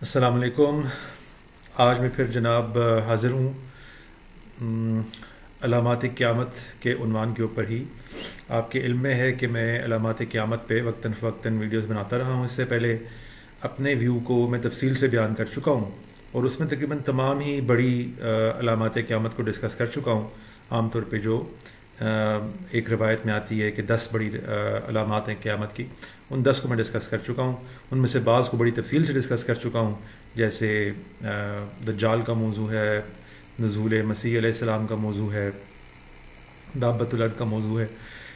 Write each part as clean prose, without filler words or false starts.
السلام علیکم۔ آج میں پھر جناب حاضر ہوں علامات قیامت کے عنوان کے اوپر ہی۔ آپ کے علم میں ہے کہ میں علامات قیامت پہ وقتاً فوقتاً ویڈیوز بناتا رہا ہوں۔ اس سے پہلے اپنے ویو کو میں تفصیل سے بیان کر چکا ہوں اور اس میں تقریباً تمام ہی بڑی علامات قیامت کو ڈسکس کر چکا ہوں۔ عام طور پہ جو ایک روایت میں آتی ہے کہ 10 بڑی علامات ہیں قیامت کی، ان 10 کو میں ڈسکس کر چکا ہوں۔ ان میں سے بعض کو بڑی تفصیل سے ڈسکس کر چکا ہوں، جیسے دجال کا موضوع ہے، نزول مسیح علیہ السلام کا موضوع ہے، دابۃ الارض کا موضوع ہے۔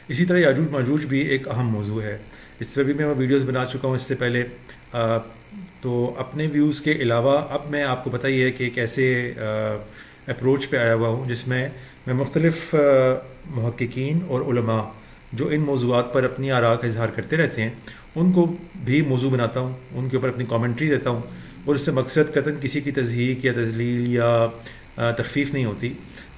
اسی طرح یاجوج ماجوج بھی ایک اہم موضوع ہے، اس پہ بھی میں ویڈیوز بنا چکا ہوں اس سے پہلے۔ تو اپنے ویوز کے علاوہ اب میں آپ کو پتہ ہی ہے کہ ایک ایسے اپروچ پہ آیا ہوا ہوں جس میں مختلف محققین اور علماء جو ان موضوعات پر اپنی آراء کا اظہار کرتے رہتے ہیں، ان کو بھی موضوع بناتا ہوں، ان کے اوپر اپنی کامنٹری دیتا ہوں، اور اس سے مقصد قطعاً کسی کی تضحیق یا تذلیل یا تخفیف نہیں ہوتی،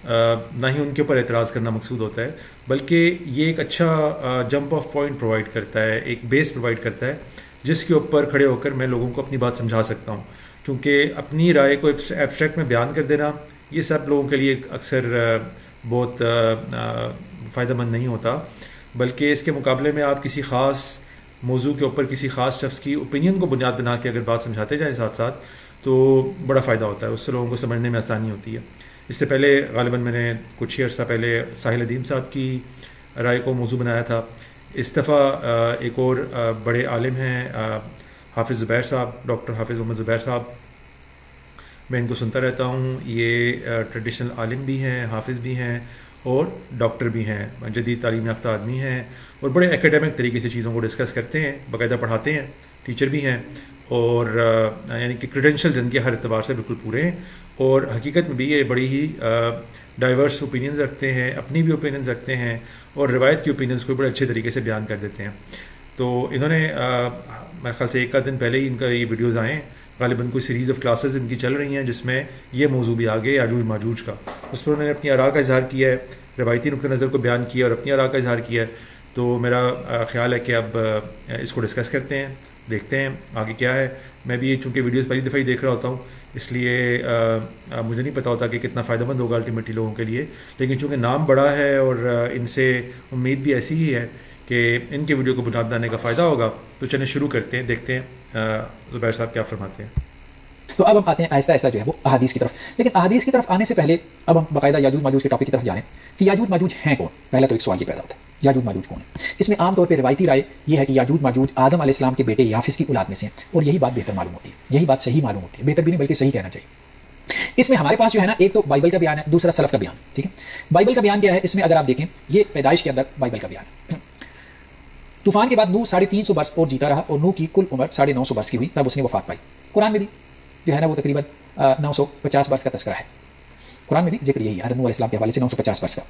نہ ہی ان کے اوپر اعتراض کرنا مقصود ہوتا ہے، بلکہ یہ ایک اچھا جمپ آف پوائنٹ پرووائڈ کرتا ہے، ایک بیس پرووائڈ کرتا ہے جس کے اوپر کھڑے ہو کر میں لوگوں کو اپنی بات سمجھا سکتا ہوں۔ کیونکہ اپنی رائے کو ایبسٹریکٹ میں بیان کر دینا یہ سب لوگوں کے لیے اکثر بہت فائدہ مند نہیں ہوتا، بلکہ اس کے مقابلے میں آپ کسی خاص موضوع کے اوپر کسی خاص شخص کی اوپینین کو بنیاد بنا کے اگر بات سمجھاتے جائیں ساتھ ساتھ تو بڑا فائدہ ہوتا ہے، اس سے لوگوں کو سمجھنے میں آسانی ہوتی ہے۔ اس سے پہلے غالباً میں نے کچھ ہی عرصہ پہلے ساحل ادیم صاحب کی رائے کو موضوع بنایا تھا۔ اس دفعہ ایک اور بڑے عالم ہیں حافظ زبیر صاحب، ڈاکٹر حافظ محمد زبیر صاحب، میں ان کو سنتا رہتا ہوں۔ یہ ٹریڈیشنل عالم بھی ہیں، حافظ بھی ہیں اور ڈاکٹر بھی ہیں، جدید تعلیم یافتہ آدمی ہیں، اور بڑے ایکیڈیمک طریقے سے چیزوں کو ڈسکس کرتے ہیں، باقاعدہ پڑھاتے ہیں، ٹیچر بھی ہیں، اور یعنی کہ کریڈینشیلز ان کے ہر اعتبار سے بالکل پورے ہیں، اور حقیقت میں بھی یہ بڑی ہی ڈائیورس اوپینینز رکھتے ہیں، اپنی بھی اوپینینز رکھتے ہیں، اور روایت کی اوپینینز کو بڑے اچھے طریقے سے بیان کر دیتے ہیں۔ تو انہوں نے میرے خیال سے ایک آدھ دن پہلے ہی ان کا یہ ویڈیوز آئے ہیں، غالباً کوئی سیریز آف کلاسز ان کی چل رہی ہیں جس میں یہ موضوع بھی آگے یاجوج ماجوج کا، اس پر انہوں نے اپنی آراء کا اظہار کیا ہے، روایتی نقطہ نظر کو بیان کیا اور اپنی آراء کا اظہار کیا ہے۔ تو میرا خیال ہے کہ اب اس کو ڈسکس کرتے ہیں، دیکھتے ہیں آگے کیا ہے۔ میں بھی چونکہ ویڈیوز پہلی دفعہ ہی دیکھ رہا ہوتا ہوں، اس لیے مجھے نہیں پتہ ہوتا کہ کتنا فائدہ مند ہوگا الٹیمیٹلی لوگوں کے لیے، لیکن چونکہ نام بڑا ہے اور ان سے امید بھی ایسی ہی ہے کہ ان کے ویڈیو کو بنیاد بنانے کا فائدہ ہوگا، تو چلیں شروع کرتے ہیں، دیکھتے ہیں زبیر صاحب کیا فرماتے ہیں۔ تو اب ہم آتے ہیں آہستہ آہستہ جو ہے وہ احادیث کی طرف، لیکن احادیث کی طرف آنے سے پہلے اب ہم باقاعدہ یاجوج ماجوج کے ٹاپک کی طرف جا رہے ہیں کہ یاجوج ماجوج ہیں کون۔ پہلا تو ایک سوال یہ پیدا ہوتا ہے، یاجوج ماجوج کون ہے؟ اس میں عام طور پہ روایتی رائے یہ ہے کہ یاجوج ماجوج آدم علیہ السلام کے بیٹے یافس کی اولاد میں سے ہیں، اور یہی بات بہتر معلوم ہوتی ہے، یہی بات صحیح معلوم ہوتی ہے، بہتر بھی نہیں بلکہ صحیح کہنا چاہیے۔ اس میں ہمارے پاس جو ہے نا ایک تو بائبل کا بیان ہے، دوسرا سلف کا بیان، ٹھیک ہے۔ بائبل کا بیان کیا ہے؟ اس میں اگر آپ دیکھیں یہ پیدائش کے اندر بائبل کا بیان ہے۔ طوفان کے بعد نوح 350 برس اور جیتا رہا، اور نوح کی کل عمر 950 برس کی ہوئی تب اس نے وفات پائی۔ قرآن میں بھی جو ہے نا وہ تقریباً 950 برس کا تذکرہ ہے، قرآن میں بھی ذکر یہی ہے حضرت نوح علیہ السلام کے حوالے سے 950 برس کا۔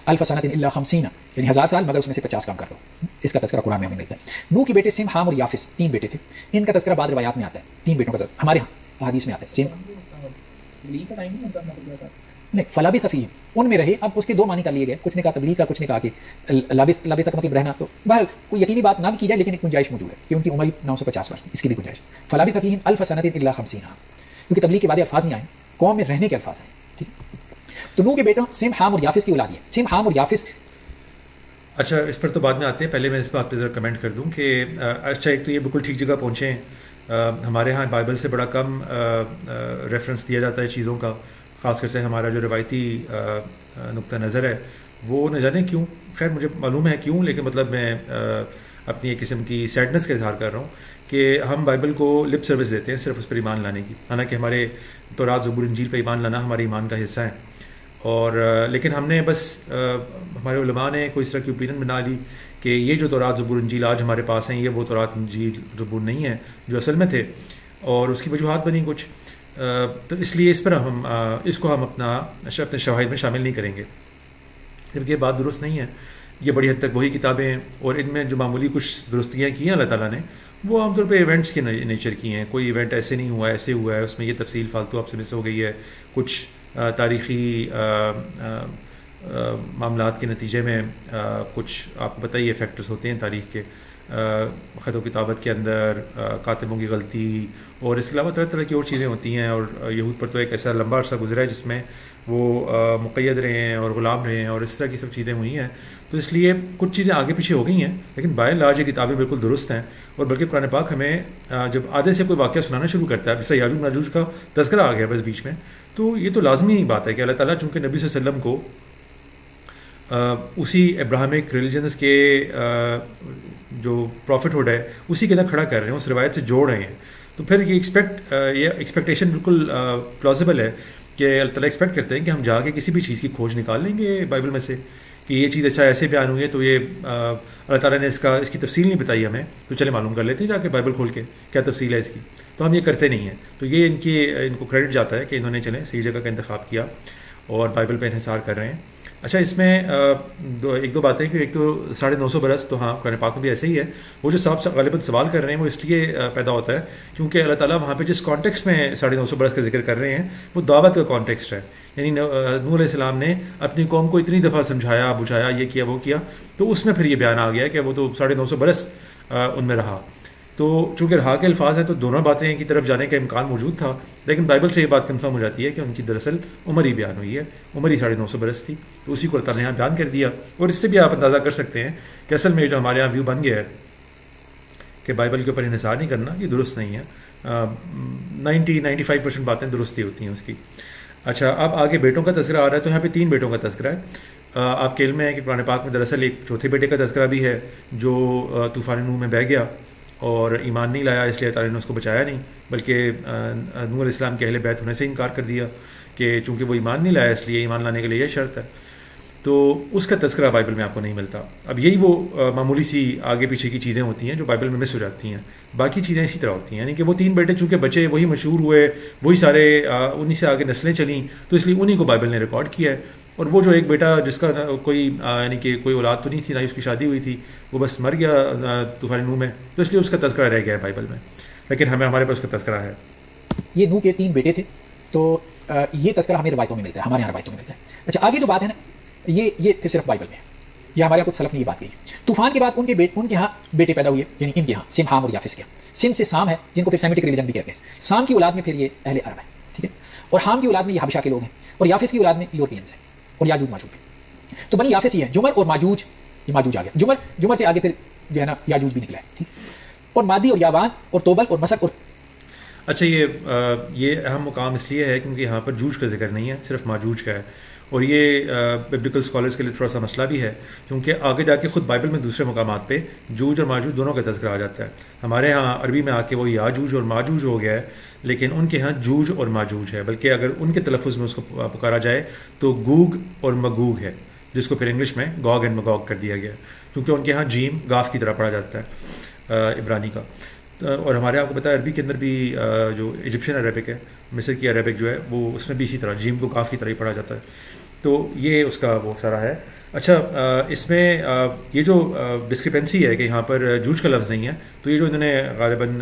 الف سنۃ الا 50، یعنی 1000 سال مگر اس میں سے 50 کم کر دو، اس کا تذکرہ قرآن میں ہمیں ملتا ہے۔ نوح کے بیٹے سم، حام اور یافس 3 بیٹے تھے، ان کا تذکرہ بعض روایات میں آتا ہے، 3 بیٹوں کا ہمارے ہاں احادیث میں آتا ہے۔ سم نہیں، فلابث فیہم، ان میں رہے۔ اب اس کے 2 معنی کر لیے گئے، کچھ نے کہا تبلیغ کا، کچھ نے کہا کہ لابث کا مطلب رہنا، تو بہرحال کوئی یقینی بات نہ بھی کی جائے لیکن ایک گنجائش موجود ہے کہ ان کی عمر 950 برس، اس کی بھی گنجائش۔ فلابث فیہم الف سنۃ الا 50، کیونکہ تبلیغ کے بعد الفاظ نہیں آئے، قوم میں رہنے کے الفاظ آئے، ٹھیک ہے۔ تو نوح کے بیٹوں سم، حام اور یافس کی اولاد ہے۔ سم، حام اور یافس، اچھا اس پر تو بعد میں آتے ہیں، پہلے میں اس بات پہ ذرا کمنٹ کر دوں کہ اچھا ایک تو یہ بالکل ٹھیک جگہ پہنچے ہیں۔ ہمارے ہاں بائبل سے بڑا کم ریفرنس دیا جاتا ہے چیزوں کا، خاص کر سے ہمارا جو روایتی نقطہ نظر ہے وہ نہ جانے کیوں، خیر مجھے معلوم ہے کیوں، لیکن مطلب میں اپنی ایک قسم کی سیڈنس کا اظہار کر رہا ہوں کہ ہم بائبل کو لپ سروس دیتے ہیں صرف اس پر ایمان لانے کی، حالانکہ ہمارے تورات زبور انجیل پہ ایمان لانا ہمارے ایمان کا حصہ ہے، اور لیکن ہم نے بس ہمارے علماء نے کوئی اس طرح کی اوپینین بنا لی کہ یہ جو تورات زبور انجیل آج ہمارے پاس ہیں یہ وہ تورات انجیل زبور نہیں ہیں جو اصل میں تھے، اور اس کی وجوہات بنی کچھ، تو اس لیے اس پر اس کو ہم اپنے شواہد میں شامل نہیں کریں گے، جبکہ یہ بات درست نہیں ہے۔ یہ بڑی حد تک وہی کتابیں ہیں، اور ان میں جو معمولی کچھ درستیاں کی ہیں اللہ تعالیٰ نے وہ عام طور پہ ایونٹس کے نیچر کی ہیں، کوئی ایونٹ ایسے نہیں ہوا ایسے ہوا ہے، اس میں یہ تفصیل فالتو آپ سے مس ہو گئی ہے، کچھ تاریخی معاملات کے نتیجے میں کچھ آپ کو پتہ ہی ہے فیکٹرز ہوتے ہیں تاریخ کے، خط و کتابت کے اندر کاتبوں کی غلطی اور اس کے علاوہ طرح طرح کی اور چیزیں ہوتی ہیں. اور یہود پر تو ایک ایسا لمبا عرصہ گزرا ہے جس میں وہ مقید رہے ہیں اور غلام رہے ہیں اور اس طرح کی سب چیزیں ہوئی ہیں. تو اس لیے کچھ چیزیں آگے پیچھے ہو گئی ہیں, لیکن بائی اینڈ لارج یہ کتابیں بالکل درست ہیں. اور بلکہ قرآن پاک ہمیں جب آدھے سے کوئی واقعہ سنانا شروع کرتا ہے, جیسے یاجوج ماجوج کا تذکرہ آ گیا بس بیچ میں, تو یہ تو لازمی بات ہے کہ اللہ تعالیٰ چونکہ نبی صلی اللہ علیہ وسلم کو اسی ابراہمک ریلیجنس کے جو پروفٹ ہوڈ ہے اسی کے اندر کھڑا کر رہے ہیں, اس روایت سے جوڑ رہے ہیں. تو پھر یہ ایکسپیکٹیشن بالکل پلازیبل ہے کہ اللہ تعالیٰ ایکسپیکٹ کرتے ہیں کہ ہم جا کے کسی بھی چیز کی کھوج نکال لیں گے بائبل میں سے کہ یہ چیز اچھا ایسے بیان ہوئی ہے, تو یہ اللہ تعالیٰ نے اس کی تفصیل نہیں بتائی ہمیں, تو چلے معلوم کر لیتے ہیں جا کے بائبل کھول کے کیا تفصیل ہے اس کی. تو ہم یہ کرتے نہیں ہیں. تو یہ ان کو کریڈٹ جاتا ہے کہ انہوں نے چلیں صحیح جگہ کا انتخاب کیا اور بائبل پہ انحصار کر رہے ہیں. اچھا, اس میں ایک دو باتیں کہ ایک تو 950 برس, تو ہاں قرآن پاک میں بھی ایسے ہی ہے. وہ جو صاحب غالباً سوال کر رہے ہیں وہ اس لیے پیدا ہوتا ہے کیونکہ اللہ تعالیٰ وہاں پہ جس کانٹیکسٹ میں 950 برس کا ذکر کر رہے ہیں وہ دعوت کا کانٹیکسٹ ہے. یعنی نوح علیہ السلام نے اپنی قوم کو اتنی دفعہ سمجھایا بجھایا, یہ کیا وہ کیا, تو اس میں پھر یہ بیان آ گیا کہ وہ تو 950 برس ان میں رہا. تو چونکہ رہا کے الفاظ ہیں تو دونوں باتیں کی طرف جانے کا امکان موجود تھا, لیکن بائبل سے یہ بات کنفرم ہو جاتی ہے کہ ان کی دراصل عمر ہی بیان ہوئی ہے, عمر ہی 950 برس تھی. تو اسی کو اللہ تعالیٰ نے یہاں بیان کر دیا. اور اس سے بھی آپ اندازہ کر سکتے ہیں کہ اصل میں جو ہمارے یہاں ویو بن گیا ہے کہ بائبل کے اوپر انحصار نہیں کرنا, یہ درست نہیں ہے. 90-95% باتیں درست ہی ہوتی ہیں اس کی. اچھا, اب آگے بیٹوں کا تذکرہ آ رہا ہے, تو یہاں پہ 3 بیٹوں کا تذکرہ ہے. آپ کے علم میں ہے کہ قرآن پاک میں دراصل ایک چوتھے بیٹے کا تذکرہ بھی ہے جو طوفان نوح میں بہہ گیا اور ایمان نہیں لایا, اس لیے تعالیٰ نے اس کو بچایا نہیں, بلکہ نوح علیہ السلام کے اہل بیت ہونے سے انکار کر دیا کہ چونکہ وہ ایمان نہیں لایا اس لیے ایمان لانے کے لیے یہ شرط ہے. تو اس کا تذکرہ بائبل میں آپ کو نہیں ملتا. اب یہی وہ معمولی سی آگے پیچھے کی چیزیں ہوتی ہیں جو بائبل میں مس ہو جاتی ہیں. باقی چیزیں اسی طرح ہوتی ہیں, یعنی کہ وہ 3 بیٹے چونکہ بچے وہی مشہور ہوئے, وہی سارے انہی سے آگے نسلیں چلیں, تو اس لیے انہی کو بائبل نے ریکارڈ کیا ہے. اور وہ جو ایک بیٹا جس کا کوئی یعنی کہ کوئی اولاد تو نہیں تھی, نہ ہی اس کی شادی ہوئی تھی, وہ بس مر گیا طوفان نوح میں, تو اس لیے اس کا تذکرہ رہ گیا ہے بائبل میں, لیکن ہمارے پاس اس کا تذکرہ ہے. یہ نوح کے 3 بیٹے تھے, تو یہ تذکرہ ہمیں روایتوں میں ملتا ہے, ہمارے یہاں روایتوں میں ملتا ہے. اچھا, آگے جو بات ہے نا یہ پھر صرف بائبل میں ہے, یا ہمارے یہاں کچھ سلف نے یہ بات کی ہے. طوفان کے بعد ان کے ہاں بیٹے پیدا ہوئے, یعنی ان کے ہاں سم, حام اور یافس کے. سم سے سام ہے جن کو پھر سیمیٹک ریلیجن بھی کہتے ہیں. سام کی اولاد میں پھر یہ اہل عرب ہے, ٹھیک ہے, اور حام کی اولاد میں یہ حبشہ کے لوگ ہیں, اور یافس کی اولاد میں یورپینز ہیں, اور یاجوج ماجوج. تو بنی یافس یہ ہے, جمر اور ماجوج, یہ ماجوج آ گیا. جمر سے آگے پھر جو ہے نا یاجوج بھی نکلا ہے, ٹھیک, اور مادی اور یاوان اور توبل اور مسک اور. اچھا, یہ اہم مقام اس لیے ہے کیونکہ یہاں پر جوج کا ذکر نہیں ہے, صرف ماجوج کا ہے. اور یہ ببلیکل اسکالرس کے لیے تھوڑا سا مسئلہ بھی ہے کیونکہ آگے جا کے خود بائبل میں دوسرے مقامات پہ جوج اور ماجوج دونوں کا تذکرہ آ جاتا ہے. ہمارے ہاں عربی میں آ کے وہ یاجوج اور ماجوج ہو گیا ہے, لیکن ان کے ہاں جوج اور ماجوج ہے. بلکہ اگر ان کے تلفظ میں اس کو پکارا جائے تو گوگ اور مگوگ ہے, جس کو پھر انگلش میں گوگ اینڈ مگوگ کر دیا گیا, کیونکہ ان کے ہاں جیم گاف کی طرح پڑھا جاتا ہے عبرانی کا. اور ہمارے آپ کو پتہ ہے عربی کے اندر بھی جو ایجپشین عربک ہے, مصر کی عربک جو ہے, وہ اس میں بھی اسی طرح جیم کو گاف کی طرح ہی پڑھا جاتا ہے. تو یہ اس کا وہ سارا ہے. اچھا, اس میں یہ جو ڈسکرپنسی ہے کہ یہاں پر جوج کا لفظ نہیں ہے, تو یہ جو انہوں نے غالباً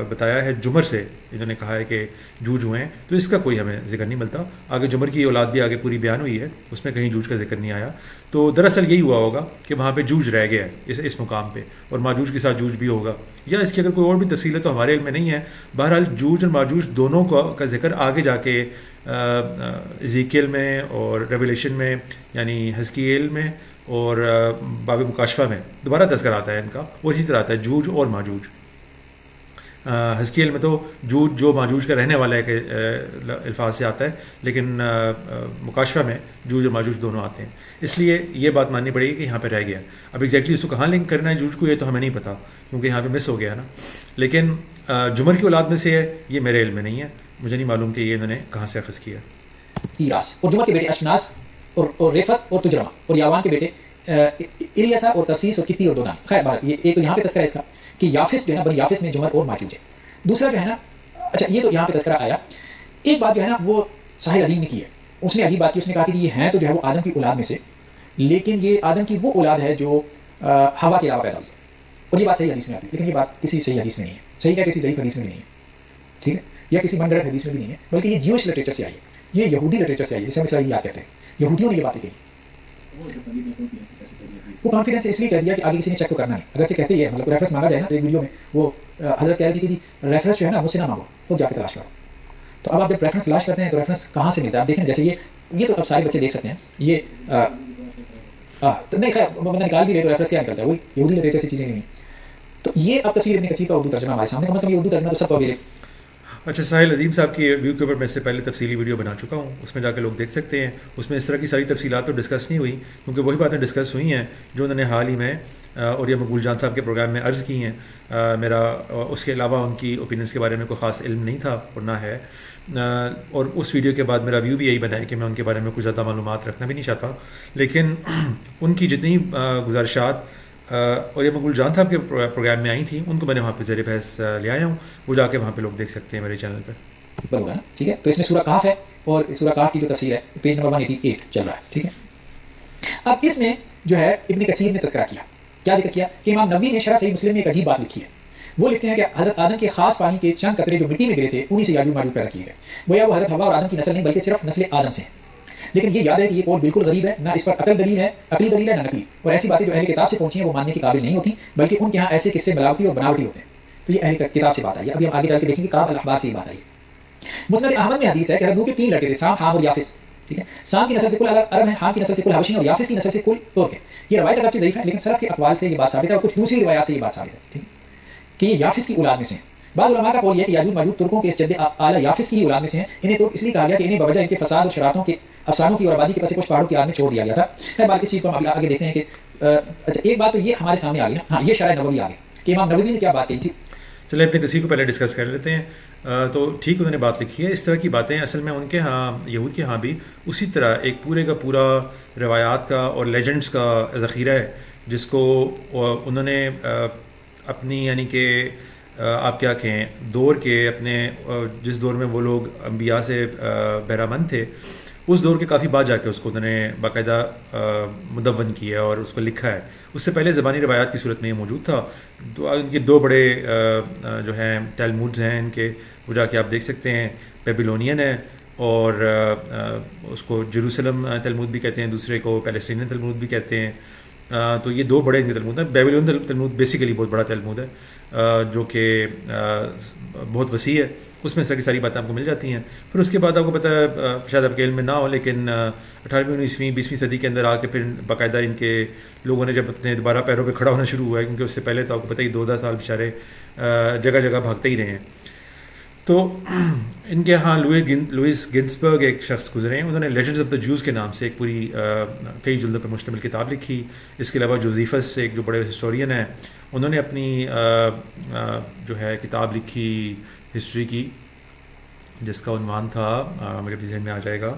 بتایا ہے جمر سے, انہوں نے کہا ہے کہ جوج ہوئے ہیں, تو اس کا کوئی ہمیں ذکر نہیں ملتا. آگے جمر کی اولاد بھی آگے پوری بیان ہوئی ہے, اس میں کہیں جوج کا ذکر نہیں آیا. تو دراصل یہی ہوا ہوگا کہ وہاں پہ جوج رہ گیا ہے اس مقام پہ, اور ماجوج کے ساتھ جوج بھی ہوگا, یا اس کی اگر کوئی اور بھی تفصیل ہے تو ہمارے علم میں نہیں ہے. بہرحال جوج اور ماجوج دونوں کا ذکر آگے جا کے ایزیکیل میں اور ریویلیشن میں, یعنی حزقیل میں اور باب مکاشفہ میں دوبارہ تذکر آتا ہے ان کا, اور اسی طرح آتا ہے جوج اور ماجوج. حزقیل میں تو جوج جو ماجوج کا رہنے والا ہے کہ الفاظ سے آتا ہے, لیکن مکاشفہ میں جوج اور ماجوج دونوں آتے ہیں. اس لیے یہ بات ماننی پڑے گی کہ یہاں پہ رہ گیا. اب ایگزیکٹلی اس کو کہاں لنک کرنا ہے جوج کو, یہ تو ہمیں نہیں پتا کیونکہ یہاں پہ مس ہو گیا نا. لیکن جمر کی اولاد میں سے ہے, یہ میرے علم میں نہیں ہے, مجھے نہیں معلوم کہ یہ انہوں نے کہاں سے اخذ کیا. ایراس اور جمر کے بیٹے اشناس اور ریفت اور تجرمہ, اور یاوان کے بیٹے الیسا اور ترسیس اور کتی اور دونان. خیر بار یہ ایک تو یہاں پہ تذکرہ اس کا کہ یافس جو ہے نا بنی یافس میں جمر اور ماجوج ہے. دوسرا جو ہے نا, اچھا یہ تو یہاں پہ تذکرہ آیا. ایک بات جو ہے نا وہ صاحب عدیم نے کی ہے, اس نے عجیب بات کی, اس نے کہا کہ یہ ہیں تو جو ہے وہ آدم کی اولاد میں سے, لیکن یہ آدم کی وہ اولاد ہے جو ہوا کے علاوہ پیدا ہوئی ہے. اور یہ بات صحیح حدیث میں آتی ہے, لیکن یہ بات کسی صحیح حدیث میں نہیں ہے. صحیح کیا کسی ضعیف حدیث میں نہیں ہے, ٹھیک ہے, یا کسی منگڑ حدیث میں بھی نہیں ہے, بلکہ یہ جیوش لٹریچر سے آئی ہے, یہ یہودی لٹریچر سے آئی ہے, جسے ہم اسرائیلیات کہتے ہیں. یہودیوں نے یہ باتیں کہی. وہ کانفیڈنس اس لیے کہہ دیا کہ آگے کسی نے چیک تو کرنا نہیں. اگرچہ کہتے ہی ہے مطلب ریفرنس مانگا جائے نا تو ایک ویڈیو میں وہ حضرت کہہ رہی تھی کہ ریفرنس جو ہے نا مجھ سے نہ مانگو, خود جا کے تلاش کرو. تو اب آپ جب ریفرنس تلاش کرتے ہیں تو ریفرنس کہاں سے ملتا ہے؟ آپ دیکھیں جیسے یہ تو اب سارے بچے دیکھ سکتے ہیں, یہ تو نہیں خیر بندہ نکال بھی لے تو ریفرنس کیا نکلتا ہے, وہی یہودی لٹریچر سے چیزیں نہیں. تو یہ اب تفسیر ابن کثیر کا اردو ترجمہ ہمارے سامنے, کم از کم یہ اردو ترجمہ تو سب کو بھی. اچھا, ساحل عظیم صاحب کی ویو کے اوپر میں اس سے پہلے تفصیلی ویڈیو بنا چکا ہوں, اس میں جا کے لوگ دیکھ سکتے ہیں. اس میں اس طرح کی ساری تفصیلات تو ڈسکس نہیں ہوئی, کیونکہ وہی باتیں ڈسکس ہوئی ہیں جو انہوں نے حال ہی میں اور یہ مقبول جان صاحب کے پروگرام میں عرض کی ہیں. میرا اس کے علاوہ ان کی اوپینینس کے بارے میں کوئی خاص علم نہیں تھا اور نہ ہے, اور اس ویڈیو کے بعد میرا ویو بھی یہی بنا ہے کہ میں ان کے بارے میں کچھ زیادہ معلومات رکھنا بھی نہیں چاہتا. لیکن ان کی جتنی گزارشات اور یہ مقبول جان صاحب کے پروگرام میں آئی تھیں ان کو میں نے وہاں پہ زیر بحث لے آیا ہوں, وہ جا کے وہاں پہ لوگ دیکھ سکتے ہیں میرے چینل پہ. بروبر ٹھیک ہے. تو اس میں سورہ کہف ہے اور سورہ کہف کی جو تفسیر ہے پیج نمبر 188 چل رہا ہے. ٹھیک ہے. اب اس میں جو ہے ابن کثیر نے تذکرہ کیا, کیا ذکر کیا کہ امام نووی نے شرح صحیح مسلم میں ایک عجیب بات لکھی ہے. وہ لکھتے ہیں کہ حضرت آدم کے خاص پانی کے چند قطرے جو مٹی میں گرے تھے انہی سے یاجوج ماجوج پیدا کیے گئے. گویا وہ حضرت ہوا اور آدم کی نسل نہیں بلکہ صرف نسل آدم سے. لیکن یہ یاد ہے کہ یہ قول بالکل غریب ہے, نہ اس پر عقلی دلیل ہے نہ نقلی, اور ایسی باتیں جو اہل کتاب سے پہنچی ہیں وہ ماننے کے قابل نہیں ہوتی, بلکہ ان کے ہاں ایسے قصے ملاوٹی اور بناوٹی ہوتے ہیں. تو یہ اہل کتاب سے بات آئی ہے. ابھی ہم آگے چل کے دیکھیں گے کعب الاحبار سے یہ بات آئی ہے. مسند احمد میں حدیث ہے کہ حضرت کے 3 لڑکے تھے, سام, حام اور یافس. ٹھیک ہے. سام کی نسل سے کل عرب ہیں, حام کی نسل سے کل حبشی اور یافس کی نسل سے کل ترک ہے. یہ روایت اگرچہ ضعیف ہے لیکن سلف کے اقوال سے یہ بات ثابت ہے اور کچھ دوسری روایات سے یہ بات ثابت ہے. ٹھیک ہے کہ یہ یافس کی اولاد میں سے ہیں. بعض علماء کا قول یہ ہے کہ یاجوج ماجوج ترکوں کے اس جد اعلی یافس کی اولاد میں سے ہیں. انہیں ترک اس لیے کہا گیا کہ انہیں بوجہ ان کے فساد اور شرارتوں کے افسانوں کی اور آبادی کے پاس کچھ پہاڑوں کی آڑ میں چھوڑ دیا گیا تھا. خیر بات اس چیز کو ہم آگے دیکھتے ہیں کہ اچھا ایک بات تو یہ ہمارے سامنے آ گئی نا. ہاں یہ شرح نبوی آ گئی کہ امام نووی نے کیا بات کہی تھی. چلے ابن کثیر کو پہلے ڈسکس کر لیتے ہیں. تو ٹھیک انہوں نے بات لکھی ہے. اس طرح کی باتیں اصل میں ان کے ہاں یہود کے ہاں بھی اسی طرح ایک پورے کا پورا روایات کا اور لیجنڈز کا ذخیرہ ہے, جس کو انہوں نے اپنی یعنی کہ آپ کیا کہیں دور کے اپنے جس دور میں وہ لوگ انبیاء سے بہرامند تھے اس دور کے کافی بعد جا کے اس کو انہوں نے باقاعدہ مدون کیا ہے اور اس کو لکھا ہے. اس سے پہلے زبانی روایات کی صورت میں یہ موجود تھا. تو یہ 2 بڑے جو ہیں ٹیلمودز ہیں ان کے, وہ جا کے آپ دیکھ سکتے ہیں. بیبیلونین ہے اور اس کو جیروسلم تلمود بھی کہتے ہیں, دوسرے کو پیلسٹینین تلمود بھی کہتے ہیں. تو یہ 2 بڑے ان کے تلمود ہیں. بیبیلون تلمود بیسیکلی بہت بڑا تلمود ہے جو کہ بہت وسیع ہے. اس میں ساری باتیں آپ کو مل جاتی ہیں. پھر اس کے بعد آپ کو پتہ ہے شاید آپ کے علم میں نہ ہو لیکن 18ویں 19ویں 20ویں صدی کے اندر آ کے پھر باقاعدہ ان کے لوگوں نے جب اپنے دوبارہ پیروں پہ کھڑا ہونا شروع ہوا ہے, کیونکہ اس سے پہلے تو آپ کو پتہ ہی 2000 سال بیچارے جگہ جگہ بھاگتے ہی رہے ہیں. تو ان کے ہاں لوئس گنسبرگ ایک شخص گزرے ہیں. انہوں نے لیجنڈز آف دا جوز کے نام سے ایک پوری کئی جلدوں پر مشتمل کتاب لکھی. اس کے علاوہ جوزیفس ایک جو بڑے ہسٹورین ہیں انہوں نے اپنی جو ہے کتاب لکھی ہسٹری کی, جس کا عنوان تھا میرے بھی ذہن میں آ جائے گا,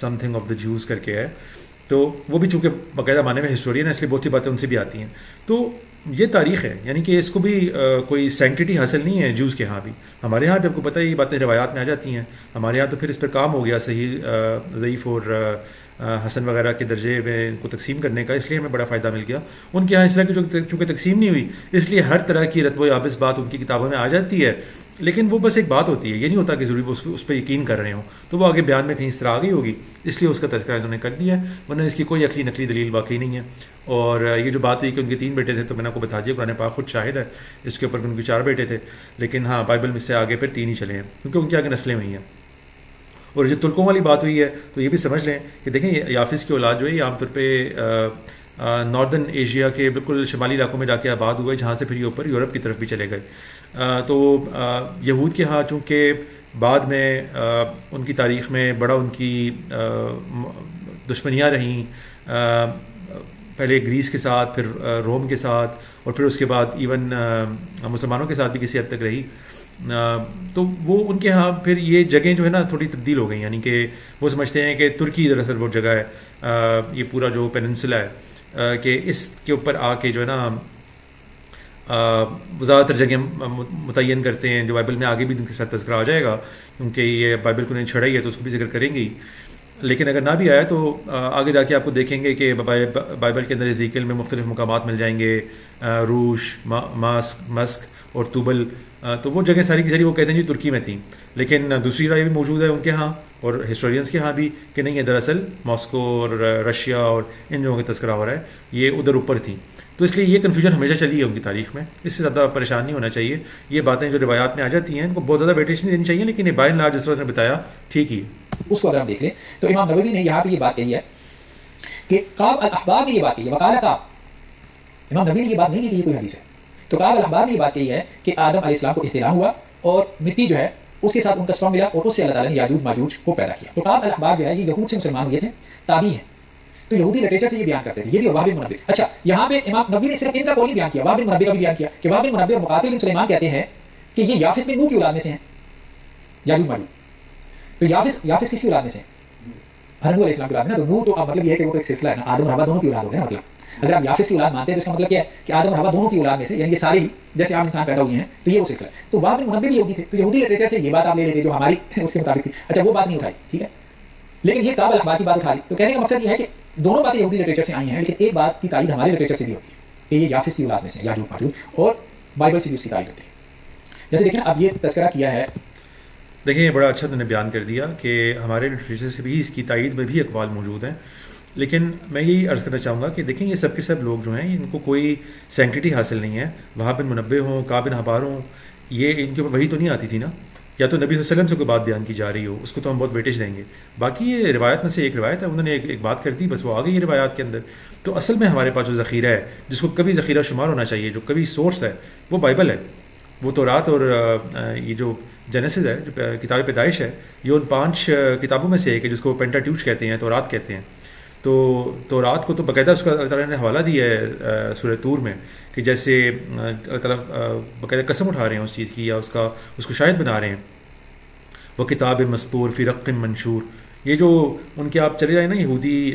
سم تھنگ آف دا جوز کر کے ہے. تو وہ بھی چونکہ باقاعدہ معنی میں ہسٹورین ہے اس لیے بہت سی باتیں ان سے بھی آتی ہیں. تو یہ تاریخ ہے, یعنی کہ اس کو بھی کوئی سینکٹیٹی حاصل نہیں ہے جوز کے ہاں بھی. ہمارے ہاں بھی آپ کو پتہ ہے یہ باتیں روایات میں آ جاتی ہیں. ہمارے ہاں تو پھر اس پر کام ہو گیا صحیح ضعیف اور حسن وغیرہ کے درجے میں ان کو تقسیم کرنے کا, اس لیے ہمیں بڑا فائدہ مل گیا. ان کے ہاں اس طرح کی چونکہ تقسیم نہیں ہوئی اس لیے ہر طرح کی رتب و یابس بات ان کی کتابوں میں آ جاتی ہے. لیکن وہ بس ایک بات ہوتی ہے, یہ نہیں ہوتا کہ ضروری وہ اس پہ یقین کر رہے ہوں. تو وہ آگے بیان میں کہیں اس طرح آ گئی ہوگی اس لیے اس کا تذکرہ انہوں نے کر دیا ہے, ورنہ اس کی کوئی عقلی نقلی دلیل واقعی نہیں ہے. اور یہ جو بات ہوئی کہ ان کے 3 بیٹے تھے تو میں نے آپ کو بتا دیا قرآن پاک خود شاہد ہے اس کے اوپر کہ ان کے 4 بیٹے تھے. لیکن ہاں بائبل میں سے آگے پھر 3 ہی چلے ہیں کیونکہ ان کی آگے نسلیں ہوئی ہیں. اور جو ترکوں والی بات ہوئی ہے تو یہ بھی سمجھ لیں کہ دیکھیں یافس کی اولاد جو ہے یہ عام طور پہ ناردن ایشیا کے بالکل شمالی علاقوں میں جا کے آباد ہوئے, جہاں سے پھر یہ اوپر یورپ کی طرف بھی چلے گئے. تو یہود کے ہاں چونکہ بعد میں ان کی تاریخ میں بڑا ان کی دشمنیاں رہیں, پہلے گریس کے ساتھ پھر روم کے ساتھ اور پھر اس کے بعد ایون مسلمانوں کے ساتھ بھی کسی حد تک رہی. تو وہ ان کے ہاں پھر یہ جگہیں جو ہے نا تھوڑی تبدیل ہو گئی, یعنی کہ وہ سمجھتے ہیں کہ ترکی دراصل وہ جگہ ہے, یہ پورا جو پیننسلا ہے کہ اس کے اوپر آ کے جو ہے نا زیادہ تر جگہیں متعین کرتے ہیں جو بائبل میں آگے بھی ان کے ساتھ تذکرہ آ جائے گا کیونکہ یہ بائبل کو نہیں چھڑائی ہے تو اس کو بھی ذکر کریں گے. لیکن اگر نہ بھی آیا تو آگے جا کے آپ کو دیکھیں گے کہ بائبل کے اندر ازیکیل میں مختلف مقامات مل جائیں گے, روش, مسک اور توبل، تو وہ جگہ ساری کی ساری وہ کہتے ہیں جی ترکی میں تھیں، لیکن دوسری رائے بھی موجود ہے ان کے ہاں اور ہسٹورینس کے ہاں بھی کہ نہیں، یہ دراصل ماسکو اور رشیا اور ان جگہوں کا تذکرہ ہو رہا ہے، یہ ادھر اوپر تھیں. تو اس لیے یہ کنفیوژن ہمیشہ چلی ہے ان کی تاریخ میں، اس سے زیادہ پریشان نہیں ہونا چاہیے. یہ باتیں جو روایات میں آ جاتی ہیں ان کو بہت زیادہ ویٹیج نہیں دینی چاہیے، لیکن یہ بائی اینڈ لارج جس طرح نے بتایا ٹھیک ہی. اس کو اگر ہم دیکھ لیں تو امام نووی نے یہاں پہ یہ بات کہی ہے کہ کعب الاحبار نے یہ بات کہی ہے، وقال کعب، امام نووی نے یہ بات نہیں کی کہ یہ کوئی حدیث ہے. تو کعب الاحبار نے یہ بات کہی ہے کہ آدم علیہ السلام کو احتلام ہوا اور مٹی جو ہے اس کے ساتھ ان کا سوم ملا اور اس سے اللہ تعالیٰ نے یاجوج ماجوج کو پیدا کیا. تو کعب الاحبار جو ہے یہ یہود سے مسلمان ہوئے تھے، تابعی ہیں، تو یہودی لٹریچر سے یہ بیان کرتے تھے. یہ بھی وہاب بن منبہ. اچھا یہاں پہ امام نووی نے صرف ان کا قول نہیں بیان کیا، وہاب بن منبہ کا بھی بیان کیا کہ وہاب بن منبہ اور مقاتل بن سلیمان کہتے ہیں کہ یہ یافس میں نوح کی اولاد میں سے ہیں یاجوج ماجوج. تو یافس کس کی اولاد میں سے ہیں؟ نوح علیہ السلام کی اولاد میں. تو نوح تو مطلب یہ ہے کہ وہ ایک سلسلہ ہے نا، آدم اور حوا دونوں کی اولاد ہو گئے. مطلب اگر آپ یافس کی اولاد مانتے ہیں تو اس کا مطلب کیا ہے کہ آدم اور حوا دونوں کی اولاد میں سے، یعنی یہ سارے ہی جیسے عام انسان پیدا ہوئے ہیں تو یہ وہ سلسلہ ہے. تو وہاب بن منبہ بھی یہودی تھے، تو یہودی لٹریچر سے یہ بات آپ لے لیتے جو ہماری اس کے مطابق تھی. اچھا وہ بات نہیں اٹھائی، ٹھیک ہے، لیکن یہ کعب الاحبار کی بات اٹھا لی. تو کہنے کا مقصد یہ ہے کہ دونوں باتیں یہودی لٹریچر سے آئی ہیں، لیکن ایک بات کی تائید ہمارے لٹریچر سے بھی ہوتی ہے کہ یہ یافس کی اولاد میں سے یاجوج ماجوج، اور بائبل سے بھی اس کی تائید ہوتی ہے. جیسے دیکھیں اب یہ تذکرہ کیا ہے، دیکھیں یہ بڑا اچھا تو نے بیان کر دیا کہ ہمارے لٹریچر سے بھی اس کی تائید میں بھی اقوال موجود ہیں. لیکن میں یہی عرض کرنا چاہوں گا کہ دیکھیں یہ سب کے سب لوگ جو ہیں ان کو کوئی سینکٹی حاصل نہیں ہے. وہاب بن منبہ ہوں، کعب بن احبار ہوں، یہ ان کے اوپر وہی تو نہیں آتی تھی نا، یا تو نبی صلی اللہ علیہ وسلم سے کوئی بات بیان کی جا رہی ہو اس کو تو ہم بہت ویٹیج دیں گے. باقی یہ روایت میں سے ایک روایت ہے، انہوں نے ایک بات کر دی بس وہ آ گئی ہے روایات کے اندر. تو اصل میں ہمارے پاس جو ذخیرہ ہے جس کو کبھی ذخیرہ شمار ہونا چاہیے، جو کبھی سورس ہے، وہ بائبل ہے. وہ تورات اور یہ جو جینیسس ہے، جو کتاب پیدائش ہے، یہ ان 5 کتابوں میں سے ایک ہے جس کو پینٹاٹیوچ کہتے ہیں، تورات کہتے ہیں. تو تورات کو تو باقاعدہ اس کا اللہ تعالیٰ نے حوالہ دیا ہے سورہ طور میں کہ جیسے اللہ تعالیٰ باقاعدہ قسم اٹھا رہے ہیں اس چیز کی، یا اس کو شاہد بنا رہے ہیں. وہ کتاب مستور فی رق منشور. یہ جو ان کے آپ چلے جائیں نا یہودی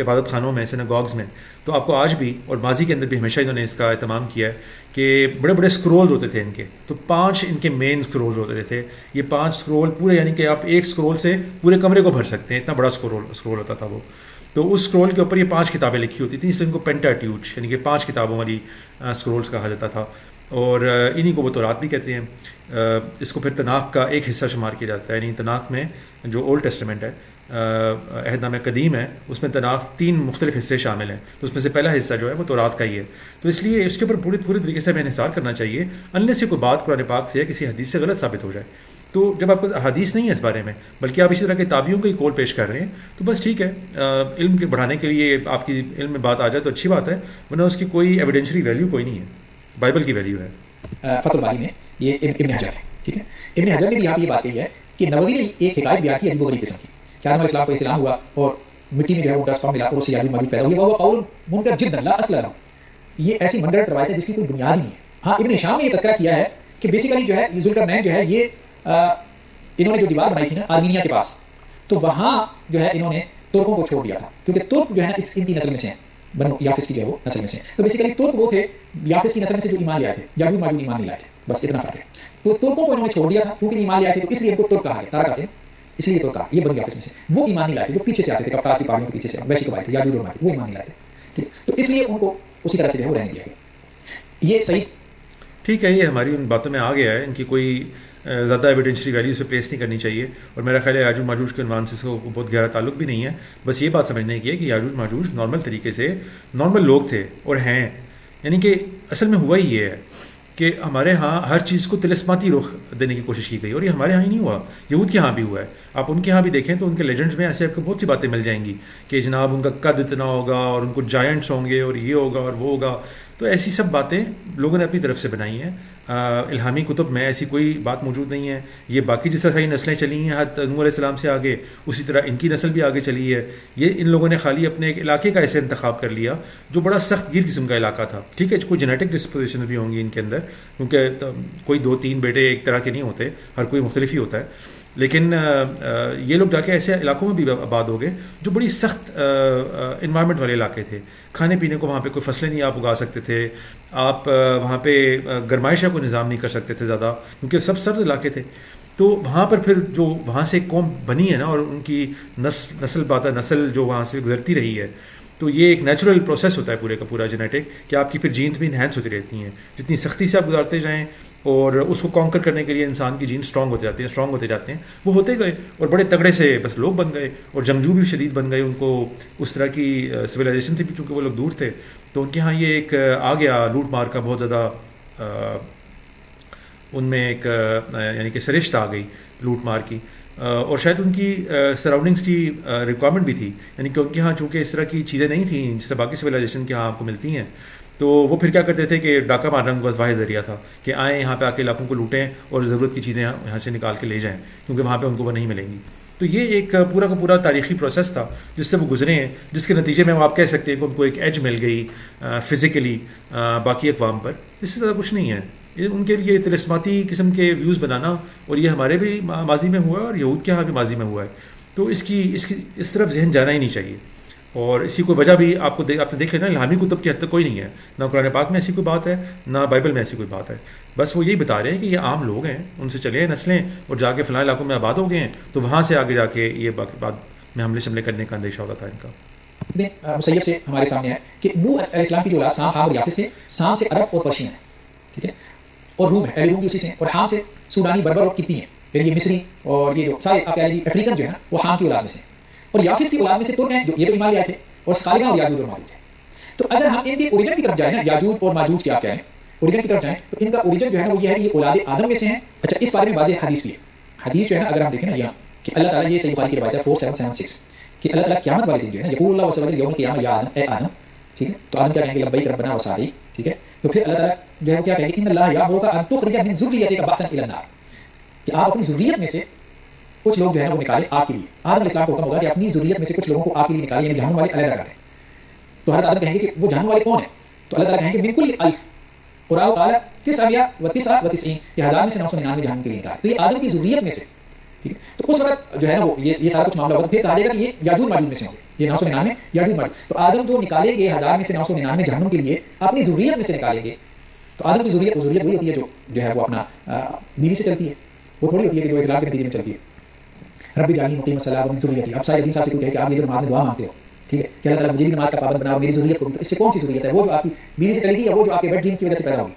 عبادت خانوں میں، سیناگوگز میں، تو آپ کو آج بھی اور ماضی کے اندر بھی ہمیشہ انہوں نے اس کا اہتمام کیا ہے کہ بڑے بڑے اسکرولز ہوتے تھے ان کے. تو 5 ان کے مین اسکرولز ہوتے تھے. یہ 5 اسکرول پورے، یعنی کہ آپ ایک اسکرول سے پورے کمرے کو بھر سکتے ہیں، اتنا بڑا اسکرول ہوتا تھا وہ. تو اس اسکرول کے اوپر یہ 5 کتابیں لکھی ہوتی تھیں، اس سے ان کو پینٹاٹیوچ یعنی کہ 5 کتابوں والی اسکرولز کہا جاتا تھا. اور انہی کو وہ تورات بھی کہتے ہیں. اس کو پھر تناخ کا ایک حصہ شمار کیا جاتا ہے. یعنی تناخ میں جو اولڈ ٹیسٹمنٹ ہے، عہد نامہ قدیم ہے، اس میں تناخ 3 مختلف حصے شامل ہیں. تو اس میں سے پہلا حصہ جو ہے وہ تورات کا ہی ہے. تو اس لیے اس کے اوپر پورے طریقے سے ہمیں انحصار کرنا چاہیے، انلیس کوئی بات قرآن پاک سے یا کسی حدیث سے غلط ثابت ہو جائے. تو جب آپ کو حدیث نہیں ہے اس بارے میں، بلکہ آپ اسی طرح کے تابعیوں کا ہی قول پیش کر رہے ہیں، تو بس ٹھیک ہے، علم کے بڑھانے کے لیے آپ کی علم میں بات آ جائے تو اچھی بات ہے، ورنہ اس کی کوئی ایویڈینشری ویلیو کوئی نہیں ہے. بائبل کی ویلیو ہے. فتح الباری میں یہ ابن حجر ہے، ٹھیک ہے. ابن حجر نے بھی یہاں یہ بات کہی ہے کہ نووی نے ایک حکایت بیان کی عجیب و غریب قسم کی کہ آدم علیہ السلام کو احتلام ہوا اور مٹی میں جو ہے وہ ڈسٹ ملا اور اس سے یاجوج ماجوج پیدا ہوئے. وہ قول منکر جدا لا اصل له. یہ ایسی منگڑ روایت ہے جس کی کوئی بنیاد نہیں ہے. ہاں ابن ہشام نے یہ تذکرہ کیا ہے کہ بیسیکلی جو ہے ذوالقرنین جو ہے یہ انہوں نے جو دیوار بنائی تھی نا آرمینیا کے پاس، تو وہاں جو ہے انہوں نے ترکوں کو چھوڑ دیا تھا، کیونکہ ترک جو ہے ان کی نسل میں سے ہیں، بنو یافس کی جو ہے وہ نسل میں سے ہیں. تو بیسیکلی ترک وہ تھے یافس کی نسل میں سے جو ایمان لے آئے تھے، یاجوج ماجوج ایمان نہیں لائے تھے، بس اتنا فرق ہے. تو ترکوں کو انہوں نے چھوڑ دیا تھا کیونکہ ایمان لے آئے تھے، تو اس لیے ان کو ترک کہا گیا تارکا سے، اس لیے ترک کہا. یہ بنو یافس میں سے وہ ایمان نہیں لائے تھے، جو پیچھے سے آتے تھے، کفار کی پہاڑیوں کے پیچھے سے ویشی کو آئے تھے، یاجوج اور ماجوج، وہ ایمان نہیں لائے تھے. تو اس لیے ان کو اسی طرح سے جو ہے وہ رہنے دیا گیا. یہ صحیح ٹھیک ہے، یہ ہماری ان باتوں میں آ گیا ہے. ان کی کوئی زیادہ ایویڈینشری ویلیو سے پیش نہیں کرنی چاہیے، اور میرا خیال ہے یاجوج ماجوج کے عنوان سے اس کو بہت گہرا تعلق بھی نہیں ہے. بس یہ بات سمجھنے کی ہے کہ یاجوج ماجوج نارمل طریقے سے نارمل لوگ تھے اور ہیں. یعنی کہ اصل میں ہوا ہی یہ ہے کہ ہمارے ہاں ہر چیز کو طلسماتی رخ دینے کی کوشش کی گئی، اور یہ ہمارے ہاں ہی نہیں ہوا، یہود کے ہاں بھی ہوا ہے. آپ ان کے ہاں بھی دیکھیں تو ان کے لیجنڈز میں ایسے آپ کو بہت سی باتیں مل جائیں گی کہ جناب ان کا قد اتنا ہوگا اور ان کو جائنٹس ہوں گے اور یہ ہوگا اور وہ ہوگا. تو ایسی سب باتیں لوگوں نے اپنی طرف سے بنائی ہیں. الہامی کتب میں ایسی کوئی بات موجود نہیں ہے. یہ باقی جس طرح ساری نسلیں چلی ہیں حضرت نوح علیہ السلام سے آگے، اسی طرح ان کی نسل بھی آگے چلی ہے. یہ ان لوگوں نے خالی اپنے ایک علاقے کا ایسے انتخاب کر لیا جو بڑا سخت گیر قسم کا علاقہ تھا. ٹھیک ہے، کوئی جینیٹک ڈسپوزیشن بھی ہوں گی ان کے اندر، کیونکہ کوئی 2-3 بیٹے ایک طرح کے نہیں ہوتے، ہر کوئی مختلف ہی ہوتا ہے. لیکن یہ لوگ جا کے ایسے علاقوں میں بھی آباد ہو گئے جو بڑی سخت انوائرمنٹ والے علاقے تھے. کھانے پینے کو وہاں پہ کوئی فصلیں نہیں آپ اگا سکتے تھے، آپ وہاں پہ گرمائش کا کوئی نظام نہیں کر سکتے تھے زیادہ، کیونکہ سب سرد علاقے تھے. تو وہاں پر پھر جو وہاں سے قوم بنی ہے نا، اور ان کی نسل جو وہاں سے گزرتی رہی ہے، تو یہ ایک نیچرل پروسیس ہوتا ہے پورے کا پورا جینیٹک کہ آپ کی پھر جینز بھی انہینس ہوتی رہتی ہیں. جتنی سختی سے آپ گزارتے جائیں اور اس کو کانکر کرنے کے لیے انسان کی جین اسٹرانگ ہوتے جاتے ہیں. وہ ہوتے گئے اور بڑے تگڑے سے بس لوگ بن گئے اور جنگجو بھی شدید بن گئے. ان کو اس طرح کی سویلائزیشن تھی چونکہ وہ لوگ دور تھے تو ان کے ہاں یہ ایک آ گیا لوٹ مار کا بہت زیادہ ان میں ایک یعنی کہ سرشت آ گئی لوٹ مار کی. اور شاید ان کی سراؤنڈنگس کی ریکوائرمنٹ بھی تھی, یعنی کہ ان کے ہاں چونکہ اس طرح کی چیزیں نہیں تھیں جس سے باقی سویلائزیشن کے ہاں آپ کو ملتی ہیں, تو وہ پھر کیا کرتے تھے کہ ڈاکہ مارنا کا بس واحد ذریعہ تھا کہ آئیں یہاں پہ آ کے علاقوں کو لوٹیں اور ضرورت کی چیزیں یہاں سے نکال کے لے جائیں کیونکہ وہاں پہ ان کو وہ نہیں ملیں گی. تو یہ ایک پورا کا پورا تاریخی پروسیس تھا جس سے وہ گزرے ہیں, جس کے نتیجے میں وہ آپ کہہ سکتے ہیں کہ ان کو ایک ایج مل گئی فزیکلی باقی اقوام پر. اس سے زیادہ کچھ نہیں ہے. ان کے لیے طلسماتی قسم کے ویوز بنانا, اور یہ ہمارے بھی ماضی میں ہوا ہے اور یہود کے ہاں بھی ماضی میں ہوا ہے. تو اس طرف ذہن جانا ہی نہیں چاہیے. اور اس کی کوئی وجہ بھی آپ نے دیکھ لینا الہامی کتب کی حد تک کوئی نہیں ہے, نہ قرآن پاک میں ایسی کوئی بات ہے نہ بائبل میں ایسی کوئی بات ہے. بس وہ یہی بتا رہے ہیں کہ یہ عام لوگ ہیں, ان سے چلے ہیں نسلیں اور جا کے فلاں علاقوں میں آباد ہو گئے ہیں, تو وہاں سے آگے جا کے یہ بعد میں حملے شملے کرنے کا اندیشہ ہوتا تھا ان کا. مسیب سے ہمارے سامنے ہے کہ نوح علیہ السلام کی جو اولاد سام، حام اور یافس سے، سام سے عرب اور پرشین ہے، ٹھیک ہے، اور روم ہے، پہلے روم بھی اسی سے ہیں، اور حام سے سودانی، بربر اور کتی ہیں. پھر یہ مصری اور یہ جو سارے آپ کہہ لیجیے افریقن جو ہے نا وہ حام کی اولاد میں سے، اور یافس کی اولاد میں سے ترک ہیں جو یہ تو ایمان لے آئے تھے، اور سکالبہ اور یاجوج اور ماجوج ہے. تو اگر ہم ان کی اوریجن کی طرف جائیں نا، یاجوج اور ماجوج کی آپ کہیں اوریجن کی طرف جائیں تو ان کا اوریجن جو ہے نا وہ یہ ہے، یہ اولاد آدم میں سے ہیں. اچھا اس بارے میں واضح حدیث بھی ہے. حدیث جو ہے نا اگر ہم دیکھیں نا یہاں کہ اللہ تعالیٰ، یہ صحیح بخاری کی روایت ہے 4776 کہ اللہ تعالیٰ قیامت والے دن جو ہے نا یقول اللہ وسلم یوم القیامہ یا آدم، اے آدم، ٹھیک ہے، تو آدم کیا کہیں گے لبیک ربنا وسعدی، ٹھیک ہے. تو پھر اللہ تعالیٰ جو ہے کیا کہیں گے ان اللہ یامرک ان تخرج من ذریتک بعثا الی النار، کہ آپ اپنی ذریت میں سے کچھ لوگ جو ہے نا وہ نکالیں آگ کے لیے. آدم علیہ السلام کو حکم ہوگا کہ اپنی ذریت میں سے کچھ لوگوں کو آگ کے لیے نکالیں، یعنی جہنم والے علیحدہ کر دیں. تو حضرت آدم کہیں گے کہ وہ جہنم والے کون ہیں؟ تو اللہ تعالیٰ کہیں گے من کل الف قرآن قال 99 یہ 1000 میں سے 999 جہنم کے لیے نکالیں. تو یہ آدم کی ذریت میں سے، ٹھیک ہے. تو اس وقت جو ہے نا وہ یہ سارا کچھ معاملہ ہوگا. پھر کہا جائے گا کہ یہ یاجوج ماجوج میں سے ہوں گے، یہ 999 یاجوج ماجوج. تو آدم جو نکالیں گے 1000 میں سے 999 جہنم کے لیے اپنی ذریت میں سے نکالیں گے. تو آدم کی ذریت وہی ہوتی ہے جو ہے وہ اپنا بیوی سے چلتی ہے، وہ تھوڑی ہوتی ہے کہ جو اخلاق کے نتیجے میں چلتی ہے. رب جعلنی مقیم الصلاۃ ومن ذریتی. اب سارے دین صاحب سے کہتے ہیں کہ آپ یہ نماز میں دعا مانگتے ہو، ٹھیک ہے، کہ اللہ تعالیٰ مجھے بھی نماز کا پابند بنا، میری ذریت کو بھی. تو اس سے کون سی ذریت ہے؟ وہ جو آپ کی بیوی سے چلی گئی یا وہ جو آپ کے بیڈ جینس کی وجہ سے پیدا ہوئی؟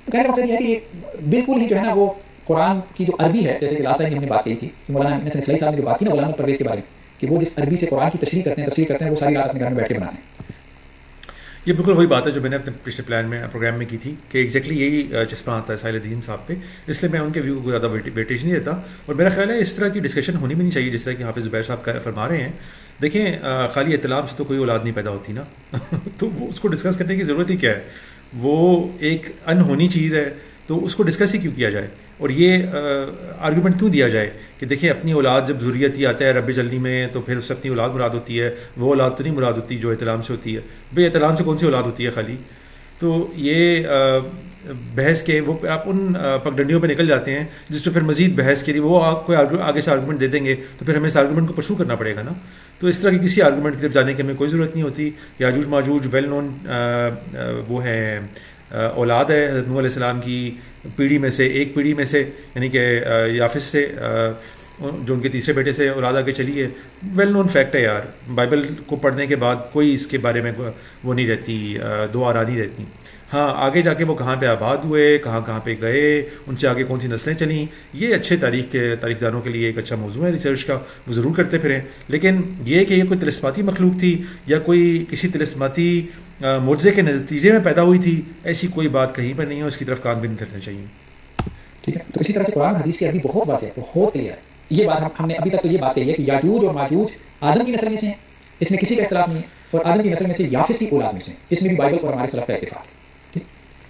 تو کہنے کا مقصد یہ ہے کہ یہ بالکل ہی جو ہے نا وہ قرآن کی جو عربی ہے، جیسے کہ لاسٹ ٹائم ہم نے بات کی تھی مولانا نصر اسلائی صاحب نے جو بات کی نا مولانا پرویز کے بارے میں، کہ وہ جس عربی سے قرآن کی تشریح کرتے ہیں وہ ساری رات اپنے گھر میں بیٹھ کے بناتے ہیں. یہ بالکل وہی بات ہے جو میں نے اپنے پچھلے پروگرام میں کی تھی کہ ایگزیکٹلی یہی چسپاں آتا ہے ساحل الدین صاحب پہ، اس لیے میں ان کے ویو کو زیادہ ویٹیج نہیں دیتا. اور میرا خیال ہے اس طرح کی ڈسکشن ہونی بھی نہیں چاہیے جس طرح کہ حافظ زبیر صاحب کا فرما رہے ہیں. دیکھیں خالی اطلاع سے تو کوئی اولاد نہیں پیدا ہوتی نا تو وہ اس کو ڈسکس کرنے کی ضرورت ہی کیا ہے؟ وہ ایک انہونی چیز ہے تو اس کو ڈسکس ہی کیوں کیا جائے اور یہ آرگومنٹ کیوں دیا جائے کہ دیکھیں اپنی اولاد جب ضروریت ہی آتا ہے رب جلنی میں تو پھر اس سے اپنی اولاد مراد ہوتی ہے، وہ اولاد تو نہیں مراد ہوتی جو احتلام سے ہوتی ہے. بھئی احتلام سے کون سی اولاد ہوتی ہے خالی؟ تو یہ بحث کے وہ آپ ان پگڈنڈیوں پہ نکل جاتے ہیں جس پہ پھر مزید بحث کے لیے وہ کوئی آگے سے آرگومنٹ دے دیں گے تو پھر ہمیں اس آرگومنٹ کو پرسو کرنا پڑے گا نا. تو اس طرح کی کسی آرگومنٹ کی طرف جانے کی ہمیں کوئی ضرورت نہیں ہوتی. یاجوج ماجوج ویل نون وہ ہیں اولاد ہے حضرت نوح علیہ السلام کی پیڑھی میں سے، ایک پیڑھی میں سے، یعنی کہ یافس سے جو ان کے تیسرے بیٹے سے اولاد آگے چلی ہے. ویل نون فیکٹ ہے یار، بائبل کو پڑھنے کے بعد کوئی اس کے بارے میں وہ نہیں رہتی، دو آرا نہیں رہتی. ہاں آگے جا کے وہ کہاں پہ آباد ہوئے، کہاں پہ گئے، ان سے آگے کون سی نسلیں چلیں، یہ اچھے تاریخ دانوں کے لیے ایک اچھا موضوع ہے ریسرچ کا، وہ ضرور کرتے پھریں. لیکن یہ کہ یہ کوئی طلسماتی مخلوق تھی یا کوئی کسی طلسماتی معجزے کے نتیجے میں پیدا ہوئی تھی، ایسی کوئی بات کہیں پر نہیں ہے، اس کی طرف کان بھی نہیں کرنا چاہیے. ٹھیک ہے. تو اسی طرح سے قرآن حدیث کی عربی بہت واضح ہے، بہت کلیئر ہے. یہ بات ہم نے ابھی تک تو یہ بات کہی ہے کہ یاجوج اور ماجوج آدم کی نسل میں سے ہیں، اس میں کسی کا اختلاف نہیں ہے، اور آدم کی نسل میں سے یافس کی اولاد میں سے، اس میں بھی بائبل اور ہمارے سلف کا اتفاق ہے.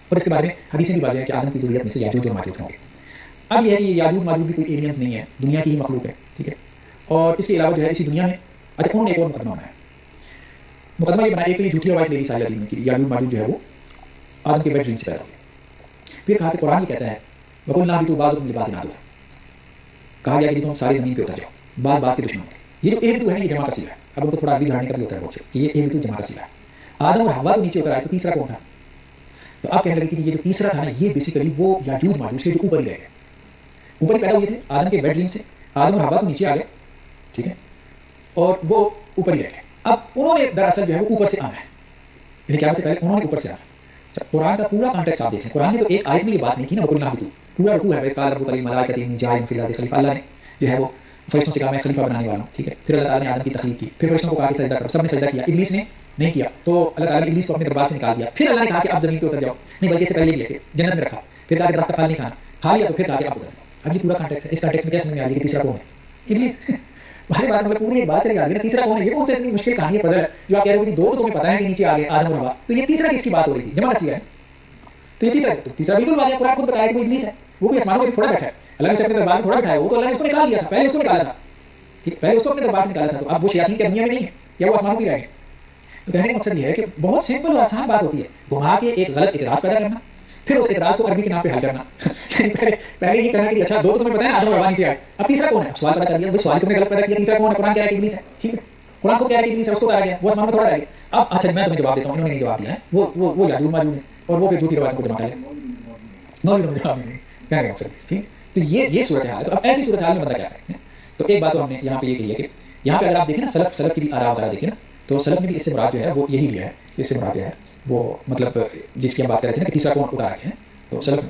اور اس کے بارے میں حدیثیں بھی واضح ہے کہ آدم کی ذریت میں سے یاجوج اور ماجوج ہوں گے. اب یہ ہے کہ یاجوج ماجوج بھی کوئی ایلینز نہیں ہے، دنیا کی ہی مخلوق ہے، ٹھیک ہے. اور اس کے علاوہ جو ہے اسی دنیا میں اچھا انہوں نے ایک اور مقدمہ بنایا. مقدمہ یہ بنایا کہ یہ جھوٹی روایت میری ساحل الدین کی یاجوج ماجوج جو ہے وہ آدم کے بیڈ جین سے پیدا ہوئے. پھر کہا کہ قرآن یہ کہتا ہے وَقُلْنَا اهْبِطُوا بَعْضُكُمْ لِبَعْضٍ عَدُوٌّ، کہا گیا کہ تم ساری زمین پہ اتر جاؤ، بعض کے دشمن ہوتے. یہ جو اہبطوا ہے یہ جمع کا صیغہ ہے. اب ہم کو تھوڑا عربی جاننے کا بھی ہوتا ہے بہت کہ یہ اہبطوا جمع کا صیغہ ہے. آدم اور حوا کو نیچے اتر آئے تو تیسرا کون تھا؟ تو آپ کہنے لگے کہ یہ جو تیسرا تھا نا یہ بیسیکلی وہ یاجوج ماجوج کے جو اوپر ہی رہ گئے، اوپر ہی پیدا ہوئے تھے آدم کے بیڈ لنگ سے. آدم اور حوا تو نیچے آ گئے، ٹھیک ہے، اور وہ اوپر ہی رہ گئے. اب انہوں نے دراصل جو ہے وہ اوپر سے آنا ہے، یعنی کیا سے پہلے انہوں نے اوپر سے آنا۔ قرآن کا پورا کانٹیکس آپ دیکھیں، قرآن نے تو ایک آیت میں یہ بات نہیں کی نا، وَقُلْنَا اهْبِطُوا، پورا رکوع ہے قَالَ رَبُّكَ لِلْمَلَائِكَةِ إِنِّي جَاعِلٌ فِي الْأَرْضِ خَلِيفَةً، اللہ نے جو ہے وہ فرشتوں سے کہا میں خلیفہ بنانے والا ہوں، ٹھیک ہے، پھر اللہ تعالیٰ نے آدم کی تخلیق کی، پھر فرشتوں کو کہا کہ سجدہ کرو، سب نے سجدہ کیا، ابلیس نے نہیں کیا، تو اللہ تعالیٰ نے ابلیس کو اپنے دربار سے نکال دیا، پھر اللہ نے کہا کہ اب زمین پہ اتر جاؤ، نہیں بلکہ اس سے پہلے لے کے جنت میں رکھا، پھر کہا کہ درخت کا پھل نہیں کھانا، کھا لیا تو پھر کہا کہ اب اتر جاؤ۔ اب یہ پورا کانٹیکس ہے، اس کانٹیکس میں کیا سمجھ میں آ رہی ہے کہ تیسرا کون ہے؟ ابلیس۔ بھائی بات مطلب پوری بات چلی آ رہی ہے، تیسرا کون ہے؟ یہ کون سی اتنی مشکل کہانی ہے، پزل ہے جو آپ کہہ رہے ہو کہ دو تو تمہیں پتہ ہے کہ نیچے آ گئے آدم اور حوا، تو یہ تیسرا کس کی بات ہو رہی تھی؟ جمع کسی ہے، تو یہ تیسرا بالکل واضح قرآن خود بتایا کہ وہ ابلیس ہے، وہ بھی آسمانوں میں تھوڑا بیٹھا ہے، اللہ نے اپنے دربار میں تھوڑا بیٹھا ہے، وہ تو اللہ نے اس کو نکال دیا تھا، پہلے اس کو نکالا تھا، ٹھیک، پہلے اس کو اپنے دربار سے نکالا تھا، تو اب وہ شیاطین کے دنیا میں نہیں ہے یا وہ آسمانوں کی رہ گئے۔ تو کہنے کا مقصد یہ ہے کہ بہت سمپل اور آسان بات ہوتی ہے، گھما کے ایک غلط اعتراض پیدا کرنا، پھر اس اعتراض کو عربی کے نام پہ حل کرنا۔ پہلے یہ کہنا کہ اچھا دو تمہیں پتہ ہے آدم اور حوا نیچے آئے، اب تیسرا کون ہے؟ سوال پیدا کر دیا، بھائی سوال تم نے غلط پیدا کیا، تیسرا کون ہے؟ قرآن کہہ رہا ہے کہ ابلیس ہے، ٹھیک ہے، قرآن کو کہہ رہا ہے کہ ابلیس ہے، اس کو کہا گیا وہ آسمان میں تھوڑا رہ گیا۔ اب اچھا میں تمہیں جواب دیتا ہوں، انہوں نے نہیں جواب دیا ہے، وہ یاجوج ماجوج ہیں اور وہ پھر جھوٹی روایت کو جمع کر لیں، جواب نہیں کہنے کا مقصد، ٹھیک، تو یہ صورتحال ہے۔ تو اب ایسی صورتحال میں بندہ کیا کرے؟ تو ایک بات تو ہم نے یہاں پہ یہ کہی ہے کہ یہاں پہ اگر آپ دیکھیں نا سلف کی بھی آراء وغیرہ دیکھیں نا، تو سلف نے بھی اس سے مراد جو ہے وہ یہی لیا ہے، اس سے مراد جو ہے وہ مطلب جس کی ہم بات کر رہے تھے نا کہ تیسرا کون اتارا گیا ہے، تو سلف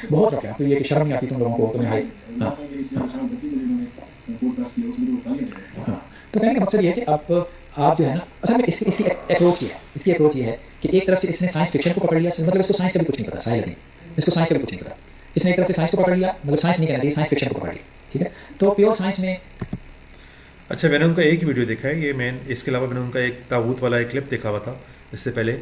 بہت رکھا ہے، تو یہ کہ شرم نہیں آتی تم لوگوں کو، تمہیں ہائی ہاں۔ تو کہنے کا مقصد یہ ہے کہ آپ جو ہے نا اصل میں اس کی اپروچ یہ ہے کہ ایک طرف سے اس نے سائنس فکشن کو پکڑ لیا، مطلب اس کو سائنس کا بھی کچھ نہیں پتا، ساحل نہیں، اس کو سائنس کا بھی کچھ نہیں پتا، اس نے ایک طرف سے سائنس کو پکڑ لیا، مطلب سائنس نہیں کہنا چاہیے، سائنس فکشن کو پکڑ لیا، ٹھیک ہے، تو پیور سائنس میں اچھا میں نے ان کا ایک ویڈیو دیکھا ہے، یہ میں اس کے علاوہ میں نے ان کا ایک تاغوت والا ایک کلپ دیکھا ہوا تھا اس سے پہلے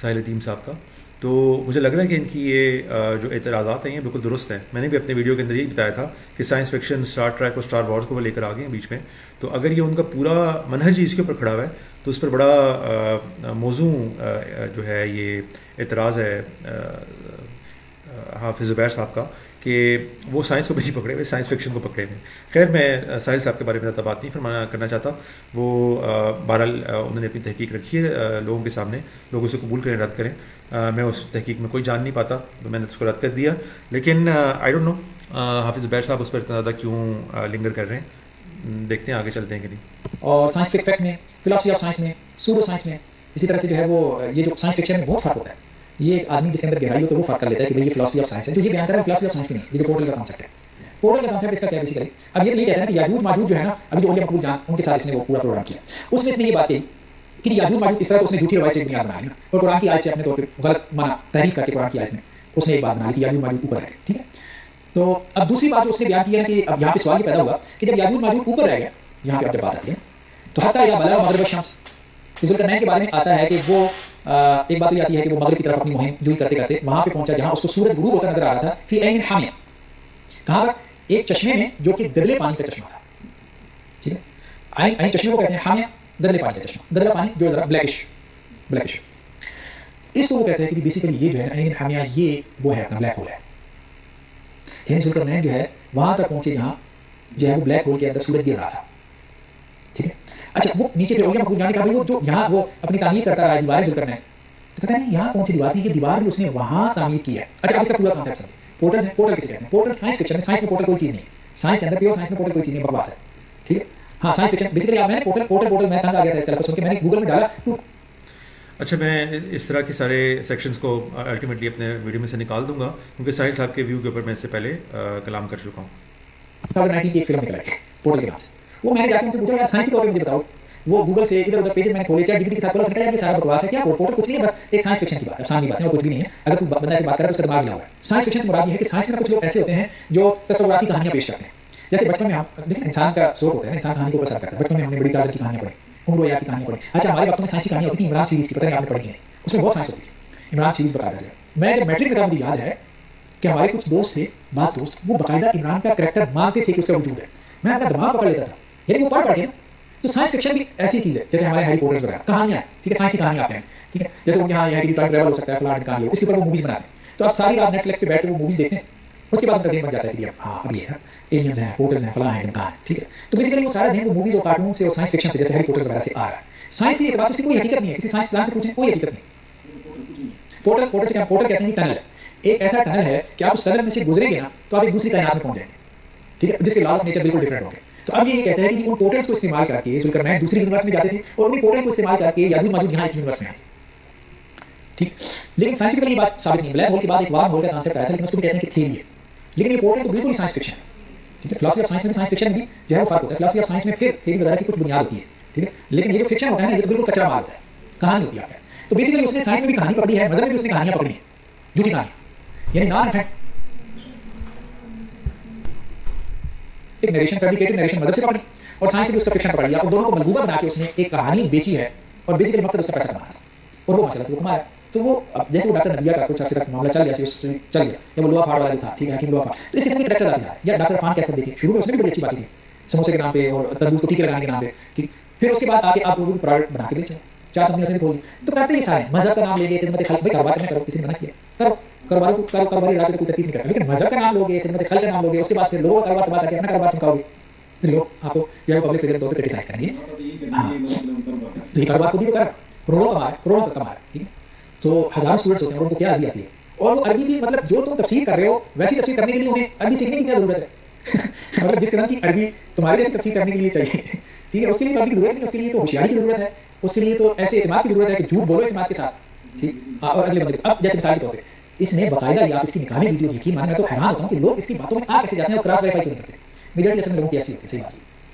ساحل عظیم صاحب کا، تو مجھے لگ رہا ہے کہ ان کی یہ جو اعتراضات ہیں یہ بالکل درست ہیں۔ میں نے بھی اپنے ویڈیو کے اندر یہ بتایا تھا کہ سائنس فکشن اسٹار ٹریک اور اسٹار وارز کو وہ لے کر آ گئے ہیں بیچ میں، تو اگر یہ ان کا پورا منہج اس کے اوپر کھڑا ہوا ہے تو اس پر بڑا موزوں جو ہے یہ اعتراض ہے حافظ زبیر صاحب کا کہ وہ سائنس کو بھی نہیں پکڑے ہوئے، سائنس فکشن کو پکڑے ہوئے۔ خیر میں ساحل صاحب کے بارے میں زیادہ بات نہیں فرمانا کرنا چاہتا، وہ بہرحال انہوں نے اپنی تحقیق رکھی ہے لوگوں کے سامنے، لوگ اسے قبول کریں رد کریں، میں اس تحقیق میں کوئی جان نہیں پاتا تو میں نے اس کو رد کر دیا، لیکن آئی ڈونٹ نو حافظ زبیر صاحب اس پر اتنا زیادہ کیوں لنگر کر رہے ہیں، دیکھتے ہیں آگے چلتے ہیں کہ نہیں۔ اور سائنٹیفک فیکٹ میں، فلاسفی آف سائنس میں، سوڈو سائنس میں، اسی طرح سے جو ہے وہ یہ جو سائنس فکشن میں بہت فرق ہوتا ہے، یہ ایک آدمی جس کے اندر گہرائی ہو تو وہ فرق کر لیتا ہے کہ بھائی یہ فلاسفی آف سائنس ہے، جو یہ بیان کر رہا ہے فلاسفی آف سائنس کی نہیں، یہ جو پورٹل کا کانسیپٹ ہے، پورٹل کا کانسیپٹ اس کا کیا بیسیکلی اب یہ تو یہ کہتا ہے کہ یاجوج ماجوج جو ہے نا، ابھی جو اولیاء مقبول جان ان کے ساتھ اس نے وہ پورا پروگرام کیا، اس میں اس نے یہ بات کہی کہ یاجوج ماجوج اس طرح تو اس نے جھوٹی روایت سے بنیاد بنائی اور قرآن کی آیت سے اپنے طور پہ غلط مانا تحریف کر کے قرآن کی آیت میں اس نے ایک بات بنا لی کہ یاجوج ماجوج اوپر رہ گئے، ٹھیک ہے، تو اب دوسری بات جو اس نے بیان کی ہے کہ اب یہاں پہ سوال یہ پیدا ہوا کہ جب یاجوج ماجوج اوپر رہ گئے، یہاں پہ اب جب بات آتی ہے تو حتیٰ یا بلغ مغرب الشمس، ذوالقرنین کے بارے میں آتا ہے کہ وہ ایک بات یہ آتی ہے کہ وہ مغرب کی طرف اپنی مہم جوئی کرتے کرتے وہاں پہ پہنچا جہاں اس کو سورج غروب ہوتا نظر آ رہا تھا، فی عین حامیہ، کہاں پر؟ ایک چشمے میں جو کہ گدلے پانی کا چشمہ تھا، ٹھیک ہے، عین چشمے کو کہتے ہیں حامیہ، گدلے پانی کا چشمہ، گدلا پانی جو ذرا بلیکش اس کو وہ کہتے ہیں کہ بیسیکلی یہ جو ہے عین حامیہ یہ وہ ہے اپنا بلیک ہول ہے، یعنی ذوالقرنین جو ہے وہاں تک پہنچے جہاں جو ہے وہ بلیک ہول کے اندر سورج گر رہا تھا، ٹھیک ہے۔ اچھا وہ نیچے جو اولیاء مقبول جانے کا وہ جو یہاں وہ اپنی تعمیر کرتا رہا دیوار ذوالقرنین، تو کہتا ہے نہیں یہاں پہنچی دیوار تھی، یہ دیوار بھی اس نے وہاں تعمیر کی ہے۔ اچھا اس کا پورا کانسیپٹ سمجھیں، پورٹل ہے، پورٹل کسے کہتے ہیں؟ پورٹل سائنس فکشن میں، سائنس میں پورٹل کوئی چیز نہیں، سائنس کے اندر پیور سائنس میں پورٹل کوئی چیز نہیں، بکواس ہے، ٹھیک ہے، ہاں سائنس فکشن بیسیکلی آپ میں نے پورٹل میں تنگ آ گیا تھا اس طرح سن کے میں نے گوگل میں ڈالا۔ اچھا میں اس طرح کے سارے سیکشنز کو الٹیمیٹلی اپنے ویڈیو میں سے نکال دوں گا کیونکہ ساحل صاحب کے ویو کے اوپر میں اس سے پہلے کلام کر چکا ہوں۔ 2019 کی ایک فلم نکلا ہے پورٹل کے نام سے، وہ میں نے جا کے ان سے پوچھا یار سائنس کے طور پہ مجھے بتاؤ، وہ گوگل سے ادھر ادھر پیجز میں نے کھولے، چیٹ جی پی ٹی کے ساتھ بولا یہ سارا بکواس ہے، کیا پورٹل کچھ نہیں ہے، بس ایک سائنس فکشن کی بات ہے، آسان بات ہے اور کچھ بھی نہیں ہے، اگر کوئی بندہ ایسے بات کرے تو اس کا دماغ ہلا ہوا ہے۔ سائنس فکشن سے مراد یہ ہے کہ سائنس میں کچھ لوگ ایسے ہوتے ہیں جو تصوراتی کہانیاں پیش کرتے ہیں، جیسے بچپن میں ہم دیکھیں انسان کا شوق ہوتا ہے، انسان کہانی کو پسند کرتا ہے، بچپن میں ہم نے بڑی تاجر کی کہانیاں پڑھی، عمر یاد کی کہانیاں پڑھی، اچھا ہمارے وقت میں سائنس کی کہانیاں ہوتی تھی، عمران سیریز کی، پتہ نہیں آپ نے پڑھی ہے، اس میں بہت سائنس ہوتی تھی، عمران سیریز بتا دیا۔ میں جب میٹرک میں تھا مجھے یاد ہے کہ ہمارے کچھ دوست تھے، بعض دوست وہ باقاعدہ عمران کا کریکٹر مانتے تھے کہ اس کا وجود ہے، میں اپنا دماغ پکڑ لیتا تھا، یعنی وہ پڑھ کے تو سائنس فکشن بھی ایسی چیز ہے جیسے ہمارے ہیری پوٹرز وغیرہ کہانیاں ہیں، ٹھیک ہے، سائنسی کہانیاں آتے ہیں، ٹھیک ہے، جیسے وہ یہاں یہ ہے کہ ٹائم ٹریول ہو سکتا ہے، فلاں کہانی، اس کے اوپر وہ موویز بناتے ہیں، تو آپ ساری رات نیٹ فلکس پہ بیٹھ کے وہ موویز دیکھتے ہیں، اس کے بعد ان کا ذہن بن جاتا ہے کہ ہاں اب یہ ہے ایلینز ہیں، پورٹلز ہیں، فلاں ہیں، ڈمکان ہیں، ٹھیک ہے، تو بیسیکلی وہ سارا ذہن وہ موویز اور کارٹون سے اور سائنس فکشن سے جیسے ہیری پوٹرز وغیرہ سے آ رہا ہے۔ سائنس کی اعتبار سے کوئی حقیقت نہیں ہے، کسی سائنس دان سے پوچھیں کوئی حقیقت نہیں۔ پورٹل کہتے ہیں ٹنل ہے، ایک ایسا ٹنل ہے کہ آپ اس ٹنل میں سے گزریں گے نا تو آپ ایک دوسری کائنات میں پہنچ جائیں گے، ٹھیک ہے, جس کے لاز آف نیچر بالکل ڈفرینٹ ہوں گے. تو اب یہ کہتے ہیں کہ ان پورٹلس کو استعمال کر کے ذوالقرنین دوسری یونیورس میں جاتے تھے اور انہیں پورٹل کو استعمال کر کے یاجوج ماجوج یہاں اس یونیورس میں آئے. ٹھیک, لیکن سائنٹیفکلی یہ بات ثابت نہیں. بلیک ہول کے بعد ایک وارم ہول کا کانسیپٹ آیا تھا, لیکن اس کو بھی کہتے ہیں کہ تھیوری ہے, لیکن یہ پورٹل تو بالکل ہی سائنس فکشن ہے. ٹھیک ہے, فلاسفی آف سائنس میں سائنس فکشن بھی جو ہے وہ فرق ہوتا ہے. فلاسفی آف سائنس میں پھر تھیوری وغیرہ کی کچھ بنیاد ہوتی ہے. ٹھیک ہے, لیکن یہ جو فکشن ہوتا ہے نا, یہ تو بالکل کچا مال ہوتا ہے, کہانی ہوتی ہے. تو بیسیکلی اس نے سائنس میں بھی کہانی پکڑی ہے, مذہب میں بھی اس نے کہانیاں پکڑی ہیں, جھوٹی کہانیاں, یعنی non effect narration, fabricated narration مذہب سے پکڑی اور سائنس سے بھی اس کا فکشن پکڑ لیا, اور دونوں کو ملغوبہ بنا کے اس نے ایک کہانی بیچی ہے, اور بیسیکلی مقصد اس کا پیسہ کمانا تھا, اور وہ ماشاءاللہ سے وہ کمایا. تو وہ جیسے وہ ڈاکٹر نبیہ کا کچھ عرصے تک معاملہ چل گیا, چل گیا, یا وہ لوہا پھاڑ والا جو تھا, ٹھیک ہے, حکیم لوہا پھاڑ, تو اس قسم کے کریکٹر آتے ہیں. یا ڈاکٹر عرفان کیسے دیکھیں, شروع میں اس نے بھی بڑی اچھی بات کی سموسے کے نام پہ اور تربوز کو ٹیکے لگانے کے نام پہ, ٹھیک, پھر اس کے بعد آگے آپ لوگوں کو پروڈکٹ بنا کے بیچو, 4 کمپنیوں سے کھول دی. تو کرتے یہ سارے مذہب کا نام لے گئے, خدمت خلق, بھائی کاروبار میں کرو, کسی نے منع کیا, کرو, کاروبار کو کاروباری راہ پہ کوئی ترتیب نہیں کرتا, لیکن مذہب کا نام لوگے, خدمت خلق کا نام لوگے, اس کے بعد پھر لوگوں کا کاروبار تباہ کر کے اپنا کاروبار چمکاؤ گے, لوگ آپ کو یا پبلک فگر کے طور پہ کرٹیسائز کریں گے. ہاں, تو یہ کاروبار خود ہی تو کر کروڑوں کا کما ہے. ٹھیک ہے, تو ہزاروں اسٹوڈنٹس ہوتے ہیں اور ان کو کیا عربی آتی ہے, اور وہ عربی بھی مطلب جو تم تفسیر کر رہے ہو ویسی تفسیر کرنے کے لیے انہیں عربی سیکھنے کی کیا ضرورت ہے. مطلب جس طرح کی عربی تمہاری جیسی تفسیر کرنے کے لیے چاہیے, ٹھیک ہے, اس کے لیے تو عربی کی ضرورت نہیں, اس کے لیے تو ہوشیاری کی ضرورت ہے, اس کے لیے تو ایسے اعتماد کی ضرورت ہے کہ جھوٹ بولو اعتماد کے ساتھ. ٹھیک, اور اگلے بندے اب جیسے مثال کے طور پہ اس نے باقاعدہ یا اس کی نکاحی ویڈیوز لکھی, میں تو حیران ہوتا ہوں کہ لوگ اس کی باتوں میں آ کیسے جاتے ہیں اور کراس ویریفائی کیوں نہیں کرتے. میجورٹی اصل میں لوگوں کی ایسی ہوتی ہے. صحیح بات ہے,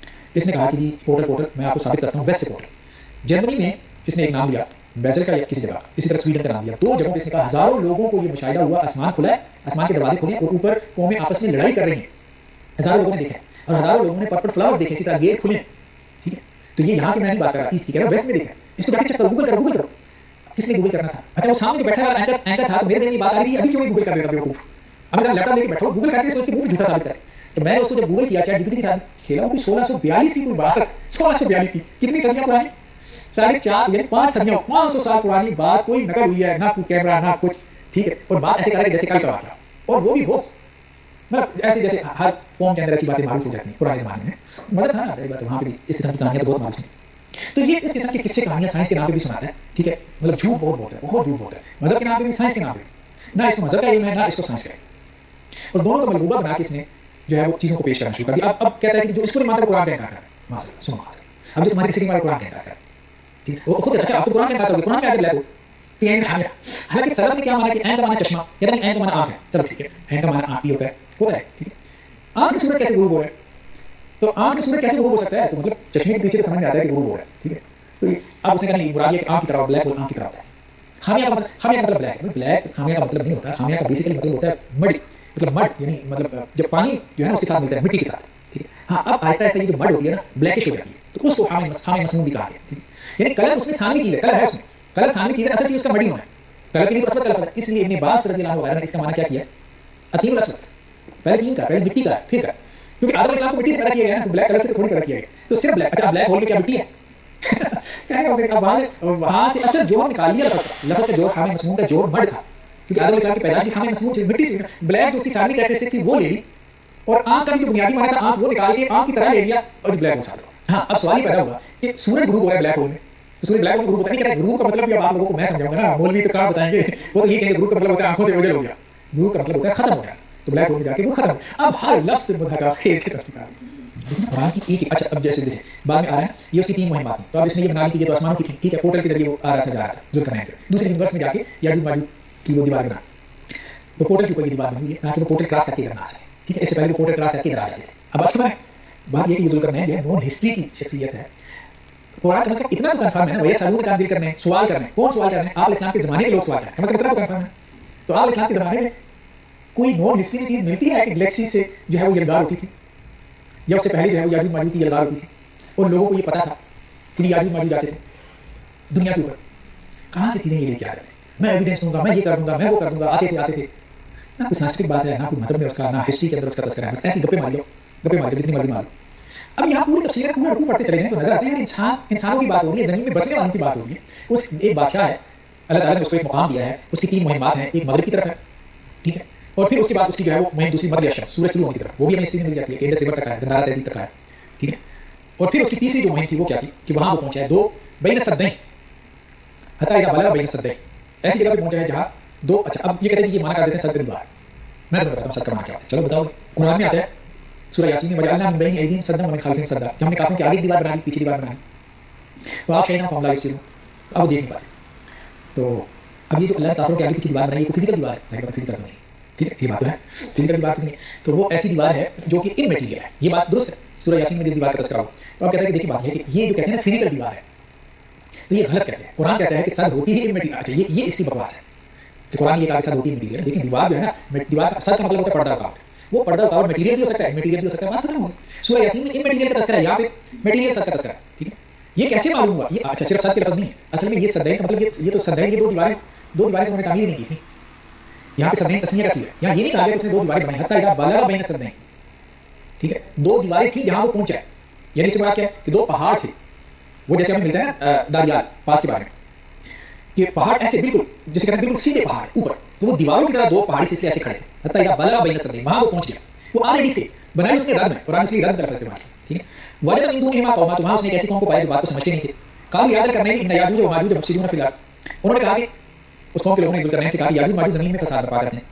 اس نے کہا کہ جی پورٹل میں آپ کو ثابت کرتا ہوں, ویسٹ پورٹل جرمنی میں اس نے ایک نام لیا, بیزل کا یا کسی جگہ, اسی طرح سویڈن کا نام لیا. 2 جگہوں پہ اس نے کہا ہزاروں لوگوں کو یہ مشاہدہ ہوا, آسمان کھلا ہے, آسمان کے دروازے کھلے ہیں اور اوپر قومیں آپس میں لڑائی کر رہی ہیں, ہزاروں لوگوں نے دیکھا, اور ہزاروں لوگوں نے پرپل فلاورز دیکھے, اسی طرح گیٹ کھلے ہیں. ٹھیک ہے, تو یہ یہاں کی میں نہیں بات کر رہا, ایسٹ کی کہہ رہا ہوں, ویسٹ میں دیکھا, اس کو جا کے چیک کرو, گوگل کرو. کس نے گوگل کرنا تھا؟ اچھا وہ سامنے جو بیٹھا والا اینکر تھا, تو میرے دل میں بات آ رہی ہے ابھی کیوں گوگل کر رہے ہو بیوقوف, اب میرا لیپ ٹاپ لے کے بیٹھو, گوگل کر کے سوچ کے جھوٹا ثابت کرے. تو میں نے اس کو جب گوگل کیا چیٹ جی پی ٹی کے ساتھ کھیلا, وہ 1642 کی کوئی بات, 1642 کی, کتنی صدیاں پرانی, 4.5 یعنی 5 صدیوں, 500 سال پرانی بات, کوئی نقل ہوئی ہے, نہ کوئی کیمرہ نہ کچھ. ٹھیک ہے, اور بات ایسے کر رہے جیسے کل کا واقعہ, اور وہ بھی ہوکس, مطلب ایسے جیسے ہر قوم کے اندر ایسی باتیں معروف ہو جاتی ہیں پرانے زمانے میں. مطلب تھا نا بات, وہاں پہ بھی اس قسم کی کہانیاں تو بہت معروف ہیں. تو یہ اس قسم کی قصے کہانیاں سائنس کے نام پہ بھی سناتا ہے. ٹھیک ہے, مطلب جھوٹ بہت بہت ہے, بہت جھوٹ بہت ہے, مذہب کے نام پہ بھی, سائنس کے نام پہ, نہ اس کو مذہب کا علم ہے نہ اس کو سائنس کا ہے, اور دونوں کو ملغوبہ بنا کے اس نے جو ہے وہ چیزوں کو پیش کرنا شروع کر دیا. اب کہتا ہے کہ جو اس کو نہیں مانتا قرآن کا انکار کر رہا ہے, سنو اب جو تمہاری کسی کے قرآن کا انکار کر رہا ہے, ٹھیک ہے, وہ خود اچھا اب تو قرآن کا انکار کرو, قرآن میں آگے بلیک ہو کہ عین حامیہ, حالانکہ سلف نے کیا مانا کہ عین کا مانا چشمہ, یعنی عین کا مانا آنکھ ہے, چلو ٹھیک ہے, عین کا مانا آنکھ بھی ہوتا ہے, ٹھیک ہے, آنکھ کی صورت کیسے غروب ہو رہا ہے, تو آنکھ کی صورت کیسے غروب ہو سکتا ہے, تو مطلب چشمے کے پیچھے سمجھ میں آتا ہے کہ غروب ہو رہا ہے. ٹھیک ہے, تو اب اس نے کہا نہیں, مراد یہ کہ آنکھ کی طرح بلیک ہول آنکھ کی طرح ہوتا ہے. خامیہ کا مطلب بلیک ہے, بلیک خامیہ کا مطلب نہیں ہوتا, خامیہ کا بیسیکلی مطلب ہوتا ہے مڈ, مطلب مڈ یعنی مطلب جب پانی جو ہے نا اس کے ساتھ ملتا ہے مٹی کے ساتھ. ٹھیک ہے, ہاں اب آہستہ آہستہ یہ جو مڈ ہوتی ہے نا بلیکش ہو جاتی ہے, تو اس کو خامیہ مسنون بھی کہا گیا. ٹھیک ہے, یعنی کلر اس میں ثانوی چیز ہے, کلر ہے اس میں, کلر ثانوی چیز ہے, اصل چیز اس کا مڈی ہونا ہے, کلر کے لیے تو اصل کلر ہے. اس لیے ابن عباس رضی اللہ عنہ وغیرہ نے اس کا معنی کیا کیا, عتیق الاسود, پہلے تین کا, پہلے مٹی کا, پھر کا, کیونکہ آدم علیہ السلام کو مٹی سے پیدا کیا گیا نا, تو بلیک کلر سے تھوڑی پیدا کیا گیا, تو صرف بلیک. اچھا بلیک ہول میں کیا مٹی ہے, وہاں سے اصل جوہر نکال لیا, لفظ سے جوہر خامیہ مسنون کا جوہر مڈ تھا, کیونکہ آدم علیہ السلام کی پیدائش خامیہ مسنون سے, مٹی سے. بلیک جو اس کی سامنے کیریکٹرسٹک تھی وہ لے لی, اور آنکھ کا جو بنیادی معنی تھا آنکھ وہ نکال کے آنکھ کی طرح لے لیا, اور بلیک ہو سکتا. ہاں اب سوال یہ پیدا ہوگا کہ سورج غروب ہو رہا ہے بلیک ہول میں, تو سورج بلیک ہول غروب ہوتا ہے, نہیں کہتا غروب کا مطلب بھی اب آپ لوگوں کو میں سمجھاؤں گا نا, مولوی تو کہاں بتائیں گے, وہ تو یہ کہیں گے غروب کا مطلب ہوتا ہے آنکھوں سے اوجھل ہو گیا, غروب کا مطلب ہوتا ہے ختم ہو گیا, تو بلیک ہول میں جا کے وہ ختم. اب ہر لفظ پہ مدھا خیز کے ساتھ قرآن کی ایک, اچھا اب جیسے دیکھیں بعد میں آ رہے ہیں یہ اس کی 3 مہمات ہیں, تو اب اس نے یہ بنا لی کہ یہ تو آسمانوں کی تھی. ٹھیک ہے, پورٹل کے ذریعے وہ آ رہا تھا, جا رہا تھا ذوالقرنین کے دوسرے یونیورس میں جا کے یاجوج ماجوج کی وہ دیوار بنا, تو پورٹل کی کوئی دیوار بنی ہے نہ کہ وہ پورٹل کراس کر کے ادھر آ سکے. ٹھیک ہے, اس سے پہلے وہ پورٹل کراس کر کے ادھر آ جاتے تھے. اب اصل میں بات یہ کہ ذوالقرنین جو ہے نون ہسٹری کی شخصیت ہے. قرآن کا مطلب اتنا تو کنفرم ہے نا, وہ سوال کا دل کرنے, سوال کرنے, کون سوال کرنے, آپ اسلام کے زمانے کے لوگ سوال کریں, مطلب اتنا تو کنفرم ہے. تو آپ اسلام کے زمانے میں کوئی نون ہسٹری چیز ملتی ہے کہ گلیکسی سے جو ہے وہ یلغار ہوتی تھی, یا اس سے پہلے جو ہے وہ یاجوج ماجوج کی یلغار ہوتی تھی, اور لوگوں کو یہ پتا تھا کہ یاجوج ماجوج آتے تھے دنیا کے اوپر. کہاں سے چیزیں یہ لے کے آ رہے ہیں, میں ایویڈنس دوں گا, میں یہ کر دوں گا, میں وہ کر دوں گا, آتے تھے. نہ کوئی سائنٹفک بات ہے, نہ کوئی مطلب ہے اس کا, نہ ہسٹری کے اندر اس کا تذکرہ ہے, بس ایسی گپے مار لو, جتنی مرضی مار لو. اب یہاں پوری تفسیر کو پڑھتے چلے جائیں تو نظر آتے ہیں انسانوں کی بات ہو رہی ہے, زمین میں بسنے والوں کی بات ہو رہی ہے. اس ایک بادشاہ ہے, اللہ تعالیٰ نے اس کو ایک مقام دیا ہے, اس کی 3 مہمات ہیں, ایک مغرب کی طرف ہے, ٹھیک ہے, اور پھر اس کے بعد اس کی جو ہے وہ مہم دوسری مغرب اشرق, سورج طلوع ہونے کی طرف, وہ بھی ہمیں ہسٹری میں مل جاتی ہے کہ انڈس ریور تک ہے, گندھارا تہذیب تک ہے. ٹھیک ہے, اور پھر اس کی تیسری جو مہم تھی وہ کیا تھی کہ وہاں وہ پہنچا ہے 2 بین السدین, حتی اذا بلغ بین السدین, ایسی جگہ پہ پہنچا ہے جہاں 2. اچھا اب یہ کہتے ہیں کہ یہ مانا کر دیتے ہیں صدر دوار. میں تمہیں بتاتا ہوں صدر کا مانا کیا ہے, چلو بتاؤ. قرآن میں آتا ہے سورہ یاسین میں وجعلنا من بین ایدیہم سدا ومن خلفہم سدا، کہ ہم نے کافروں کے آگے دیوار بنا دی، پیچھے دیوار بنا دی، فاغشیناہم فہم لا یبصرون، اب وہ دیکھ نہیں پاتے۔ تو اب یہ جو اللہ نے کافروں کے آگے پیچھے دیوار بنائی ہے وہ فزیکل دیوار ہے، فزیکل نہیں، ٹھیک ہے، یہ بات تو ہے، فزیکل کی بات نہیں ہے، تو وہ ایسی دیوار ہے جو کہ ان میٹیریل ہے، یہ بات درست ہے، سورہ یاسین میں جس دیوار کا تذکرہ ہو، تو آپ کہتے ہیں کہ دیکھیے بات یہ ہے کہ یہ جو کہتے ہیں فزیکل دیوار ہے، تو یہ غلط کہتے ہیں۔ قرآن کہتا ہے کہ سد ہوتی ہی ان میٹیریل، اچھا یہ اس کی بکواس ہے کہ قرآن یہ کہا کہ سد ہوتی ہے میٹیریل، لیکن دیوار جو ہے نا، دیوار کا سد کا مطلب ہوتا ہے پردہ رکاوٹ، وہ پردہ رکاوٹ میٹیریل بھی ہو سکتا ہے، میٹیریل بھی ہو سکتا ہے، بات ختم ہو گئی۔ سورہ یاسین میں ان میٹیریل کا تذکرہ ہے، یہاں پہ میٹیریل سد کا تذکرہ ہے، ٹھیک ہے، یہ کیسے معلوم ہوا؟ یہ اچھا صرف سد کے لفظ نہیں ہے، اصل میں یہ سدین کا مطلب یہ تو سدین، یہ دو دیواریں انہوں نے تعمیر نہیں کی تھی، یہاں پہ سدین تسنیہ کا سی ہے، یہاں یہ نہیں کہا گیا کہ اس نے دو دیواریں بنائی، حتیٰ اذا بلغ بین السدین، ٹھیک ہے، دو دیواریں تھیں جہاں وہ پہنچا ہے، یعنی اس بات کیا ہے کہ دو پہاڑ تھے، وہ جیسے ہمیں ملتا ہے نا داریال پاس کے بارے میں، کہ پہاڑ ایسے بالکل جیسے کہتے ہیں بالکل سیدھے پہاڑ اوپر، تو وہ دیواروں کی طرح دو پہاڑی سلسلے ایسے کھڑے تھے، حتیٰ اذا بلغ بین السدین، وہاں وہ پہنچ گیا، وہ آلریڈی تھے، بنائی اس نے رد میں، قرآن اس لیے رد کا لفظ استعمال کیا، ٹھیک ہے، وجد من دونہما قوما، تو وہاں اس نے ایک ایسی قوم کو پایا جو بات کو سمجھتے نہیں تھے، قالوا یا ذا ان یاجوج و ماجوج مفسدون فی الارض، انہوں نے کہا کہ اس قوم کے لوگوں نے ذوالقرنین سے کہا کہ یاجوج ماجوج زمین میں فساد برپا کرتے ہیں،